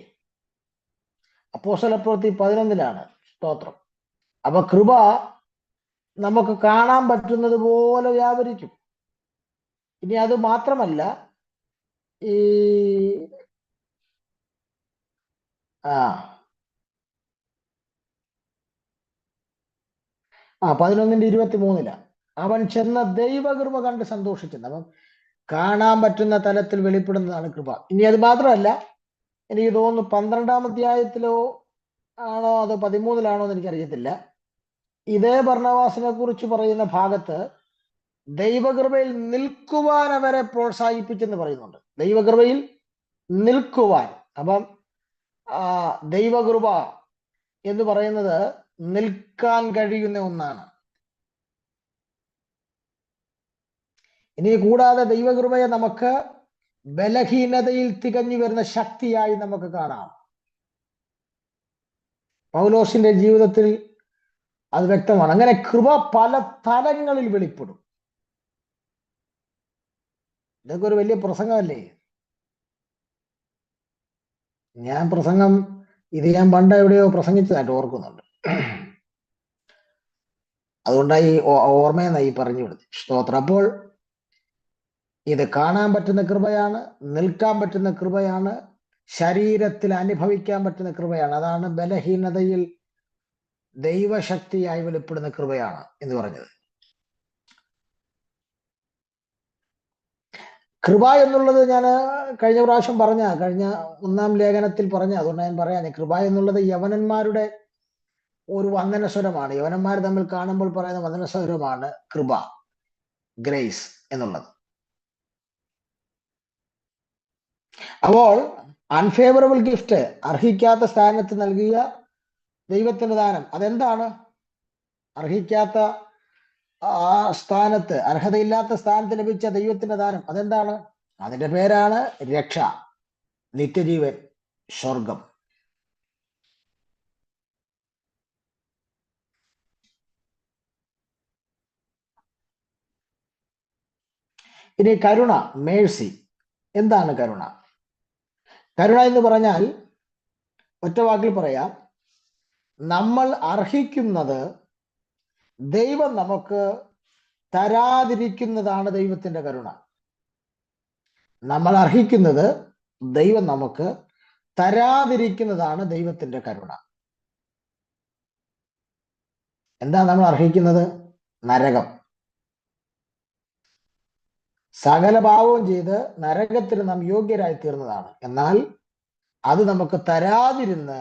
Speaker 1: അപ്പോസ്തല പ്രവൃത്തി 11 സ്തോത്രം. അപ്പൊ കൃപ നമുക്ക് കാണാൻ പറ്റുന്നത് പോലെ വ്യാപരിക്കും. ഇനി അത് മാത്രമല്ല, ഈ 11:23 അവൻ ചെന്ന ദൈവകൃപ കണ്ട് സന്തോഷിച്ചത്. അപ്പം കാണാൻ പറ്റുന്ന തലത്തിൽ വെളിപ്പെടുന്നതാണ് കൃപ. ഇനി അത് മാത്രമല്ല, എനിക്ക് തോന്നുന്നു 12-ാം അധ്യായത്തിലോ ആണോ അതോ 13-ലാണോ എന്ന് എനിക്കറിയത്തില്ല, ഇതേ ബർന്നബാസിനെ കുറിച്ച് പറയുന്ന ഭാഗത്ത് ദൈവകൃപയിൽ നിൽക്കുവാൻ അവരെ പ്രോത്സാഹിപ്പിച്ചെന്ന് പറയുന്നുണ്ട്. ദൈവകൃപയിൽ നിൽക്കുവാൻ. അപ്പം ദൈവകൃപ എന്ന് പറയുന്നത് നിൽക്കാൻ കഴിയുന്ന ഒന്നാണ്. ഇനി കൂടാതെ ദൈവകൃപയെ നമുക്ക് ബലഹീനതയിൽ തികഞ്ഞു വരുന്ന ശക്തിയായി നമുക്ക് കാണാം. പൗലോസിന്റെ ജീവിതത്തിൽ അത് വ്യക്തമാണ്. അങ്ങനെ കൃപ പല തലങ്ങളിൽ വെളിപ്പെടും. ഇതൊക്കെ ഒരു വലിയ പ്രസംഗമല്ലേ? ഞാൻ പണ്ട് എവിടെയോ പ്രസംഗിച്ചതായിട്ട് ഓർക്കുന്നുണ്ട്. അതുകൊണ്ടായി ഓർമ്മയെന്നായി പറഞ്ഞു വിടുന്നത്. സ്തോത്രം. അപ്പോൾ ഇത് കാണാൻ പറ്റുന്ന കൃപയാണ്, നിൽക്കാൻ പറ്റുന്ന കൃപയാണ്, ശരീരത്തിൽ അനുഭവിക്കാൻ പറ്റുന്ന കൃപയാണ്. അതാണ് ബലഹീനതയിൽ ദൈവശക്തിയായി വെളിപ്പെടുന്ന കൃപയാണ് എന്ന് പറഞ്ഞത്. കൃപ എന്നുള്ളത് ഞാൻ കഴിഞ്ഞ പ്രാവശ്യം കഴിഞ്ഞ 1-ാം ലേഖനത്തിൽ പറഞ്ഞ, അതുകൊണ്ട് ഞാൻ പറയാം, കൃപ എന്നുള്ളത് യവനന്മാരുടെ ഒരു വന്ദനസ്വരമാണ്. യവനന്മാർ തമ്മിൽ കാണുമ്പോൾ പറയുന്ന വന്ദനസ്വരമാണ് കൃപ, ഗ്രേസ് എന്നുള്ളത്. അപ്പോൾ അൺഫേവറബിൾ ഗിഫ്റ്റ്, അർഹിക്കാത്ത സ്ഥാനത്ത് നൽകിയ ദൈവത്തിന്റെ ദാനം, അതെന്താണ്? അർഹിക്കാത്ത സ്ഥാനത്ത്, അർഹതയില്ലാത്ത സ്ഥാനത്ത് ലഭിച്ച ദൈവത്തിന്റെ ദാനം അതെന്താണ്? അതിന്റെ പേരാണ് രക്ഷ, നിത്യജീവൻ, സ്വർഗം. ഇനി കരുണ, മേഴ്സി. എന്താണ് കരുണ? കരുണ എന്ന് പറഞ്ഞാൽ ഒറ്റ വാക്കിൽ പറയാം, നമ്മൾ അർഹിക്കുന്നത് ദൈവം നമുക്ക് തരാതിരിക്കുന്നതാണ് ദൈവത്തിന്റെ കരുണ. നമ്മൾ അർഹിക്കുന്നത് ദൈവം നമുക്ക് തരാതിരിക്കുന്നതാണ് ദൈവത്തിന്റെ കരുണ. എന്താ നമ്മൾ അർഹിക്കുന്നത്? നരകം. സകല പാപവും ചെയ്ത് നരകത്തിന് നാം യോഗ്യരായി തീർന്നതാണ്. എന്നാൽ അത് നമുക്ക് തരാതിരുന്ന്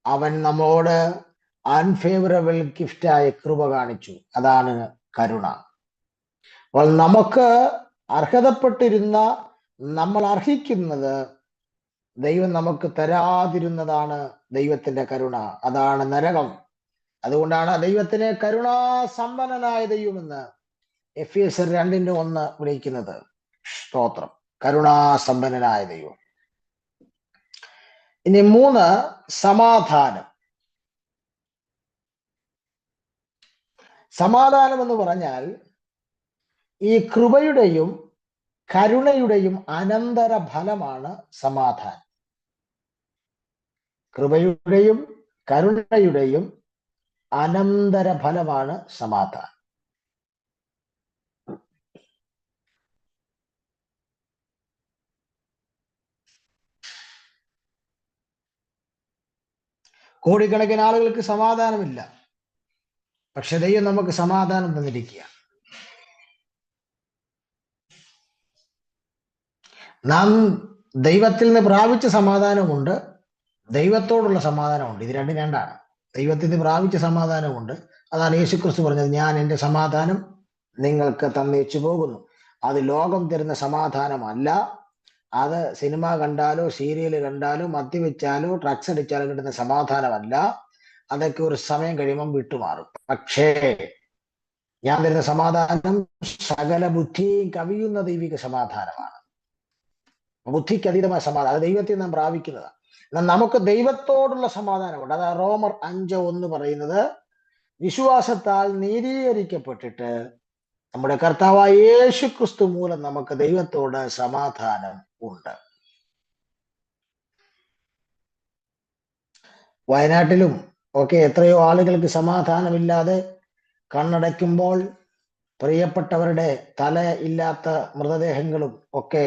Speaker 1: അവൻ നമ്മോട് അൺഫേവറബിൾ ഗിഫ്റ്റായ കൃപ കാണിച്ചു. അതാണ് കരുണ. അപ്പോൾ നമുക്ക് അർഹതപ്പെട്ടിരുന്ന, നമ്മൾ അർഹിക്കുന്നത് ദൈവം നമുക്ക് തരാതിരുന്നതാണ് ദൈവത്തിന്റെ കരുണ. അതാണ് നരകം. അതുകൊണ്ടാണ് ദൈവത്തിനെ കരുണാസമ്പന്നനായ ദൈവമെന്ന് എഫേസ്യർ 2:1 വിളിക്കുന്നത്. സ്തോത്രം. കരുണാസമ്പന്നനായ ദൈവം. ഇനി 3, സമാധാനം. സമാധാനം എന്ന് പറഞ്ഞാൽ ഈ കൃപയുടെയും കരുണയുടെയും അനന്തര ഫലമാണ് സമാധാനം. കൃപയുടെയും കരുണയുടെയും അനന്തര ഫലമാണ് സമാധാനം. കോടിക്കണക്കിന് ആളുകൾക്ക് സമാധാനമില്ല. പക്ഷെ ദൈവം നമുക്ക് സമാധാനം തന്നിരിക്കുക. നാം ദൈവത്തിൽ നിന്ന് പ്രാപിച്ച സമാധാനമുണ്ട്, ദൈവത്തോടുള്ള സമാധാനമുണ്ട്. ഇത് രണ്ടാണ്. ദൈവത്തിൽ നിന്ന് പ്രാപിച്ച സമാധാനമുണ്ട്. അതാണ് യേശുക്രിസ്തു പറഞ്ഞത്, ഞാൻ എൻ്റെ സമാധാനം നിങ്ങൾക്ക് തന്നേച്ചു പോകുന്നു. അത് ലോകം തരുന്ന സമാധാനമല്ല. അത് സിനിമ കണ്ടാലോ സീരിയൽ കണ്ടാലോ മദ്യപിച്ചാലോ ഡ്രഗ്സ് അടിച്ചാലോ കിട്ടുന്ന സമാധാനമല്ല. അതൊക്കെ ഒരു സമയം കഴിയുമ്പം വിട്ടുമാറും. പക്ഷേ ഞാൻ തരുന്ന സമാധാനം സകല ബുദ്ധിയും കവിയുന്ന ദൈവിക സമാധാനമാണ്. ബുദ്ധിക്ക് അതീതമായ സമാധാനം. അത് ദൈവത്തിൽ നാം പ്രാപിക്കുന്നതാണ്. എന്നാൽ നമുക്ക് ദൈവത്തോടുള്ള സമാധാനമുണ്ട്. അത് റോമർ 5:1 പറയുന്നത്, വിശ്വാസത്താൽ നീതീകരിക്കപ്പെട്ടിട്ട് നമ്മുടെ കർത്താവായ യേശു ക്രിസ്തു മൂലം നമുക്ക് ദൈവത്തോട് സമാധാനം ഉണ്ട്. വയനാട്ടിലും ഒക്കെ എത്രയോ ആളുകൾക്ക് സമാധാനമില്ലാതെ കണ്ണടയ്ക്കുമ്പോൾ പ്രിയപ്പെട്ടവരുടെ തല ഇല്ലാത്ത മൃതദേഹങ്ങളും ഒക്കെ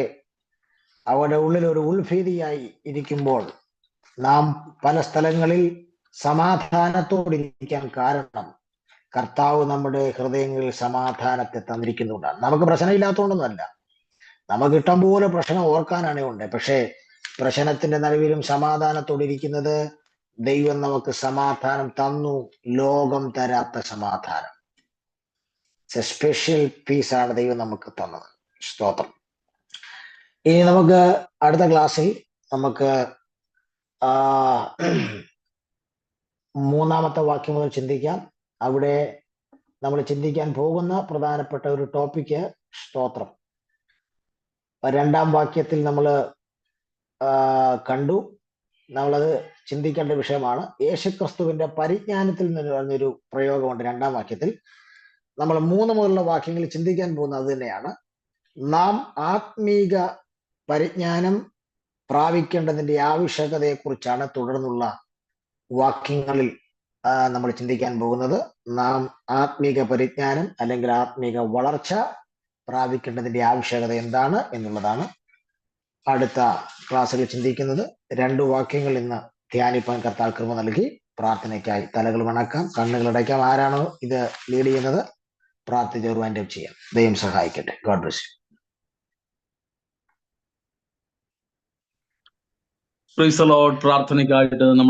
Speaker 1: അവരുടെ ഉള്ളിൽ ഒരു ഉൾഭീതിയായി ഇരിക്കുമ്പോൾ നാം പല സ്ഥലങ്ങളിൽ സമാധാനത്തോടിരിക്കാൻ കാരണം കർത്താവ് നമ്മുടെ ഹൃദയങ്ങളിൽ സമാധാനത്തെ തന്നിരിക്കുന്നുകൊണ്ടാണ്. നമുക്ക് പ്രശ്നമില്ലാത്തതുകൊണ്ടൊന്നുമല്ല. നമുക്ക് ഇഷ്ടം പോലെ പ്രശ്നം ഓർക്കാനാണ് ഉണ്ട്. പക്ഷേ പ്രശ്നത്തിന്റെ നടുവിലും സമാധാനത്തോടിരിക്കുന്നത് ദൈവം നമുക്ക് സമാധാനം തന്നു. ലോകം തരാത്ത സമാധാനം, സ്പെഷ്യൽ പീസാണ് ദൈവം നമുക്ക് തന്നത്. സ്തോത്രം. ഇനി നമുക്ക് അടുത്ത ക്ലാസ്സിൽ നമുക്ക് 3-ാമത്തെ വാക്യം മുതൽ ചിന്തിക്കാം. അവിടെ നമ്മൾ ചിന്തിക്കാൻ പോകുന്ന പ്രധാനപ്പെട്ട ഒരു ടോപ്പിക്ക് സ്തോത്രം. 2-ാം വാക്യത്തിൽ നമ്മൾ കണ്ടു. നമ്മളത് ചിന്തിക്കേണ്ട വിഷയമാണ്. യേശുക്രിസ്തുവിന്റെ പരിജ്ഞാനത്തിൽ നിന്ന് പറഞ്ഞൊരു പ്രയോഗമുണ്ട് 2-ാം വാക്യത്തിൽ. നമ്മൾ 3 മുതലുള്ള വാക്യങ്ങളിൽ ചിന്തിക്കാൻ പോകുന്നത് അത് തന്നെയാണ്. നാം ആത്മീക പരിജ്ഞാനം പ്രാപിക്കേണ്ടതിന്റെ ആവശ്യകതയെക്കുറിച്ചാണ് തുടർന്നുള്ള വാക്യങ്ങളിൽ നമ്മൾ ചിന്തിക്കാൻ പോകുന്നത്. നാം ആത്മീക പരിജ്ഞാനം അല്ലെങ്കിൽ ആത്മീക വളർച്ച പ്രാപിക്കേണ്ടതിന്റെ ആവശ്യകത എന്താണ് എന്നുള്ളതാണ് അടുത്ത ക്ലാസ്സിൽ ചിന്തിക്കുന്നത്. 2 വാക്യങ്ങൾ ഇന്ന് ധ്യാനിപ്പാൻ കർത്താവ് കൃപ നൽകി. പ്രാർത്ഥനയ്ക്കായി തലകൾ വണക്കാം, കണ്ണുകൾ അടയ്ക്കാം. ആരാണോ ഇത് ലീഡ് ചെയ്യുന്നത് പ്രാർത്ഥിച്ച് വൈൻഡ് അപ്പ് ചെയ്യാം. ദൈവം സഹായിക്കട്ടെ. God bless you.
Speaker 2: Praise the Lord. പ്രാർത്ഥനയ്ക്കായിട്ട് നമ്മൾ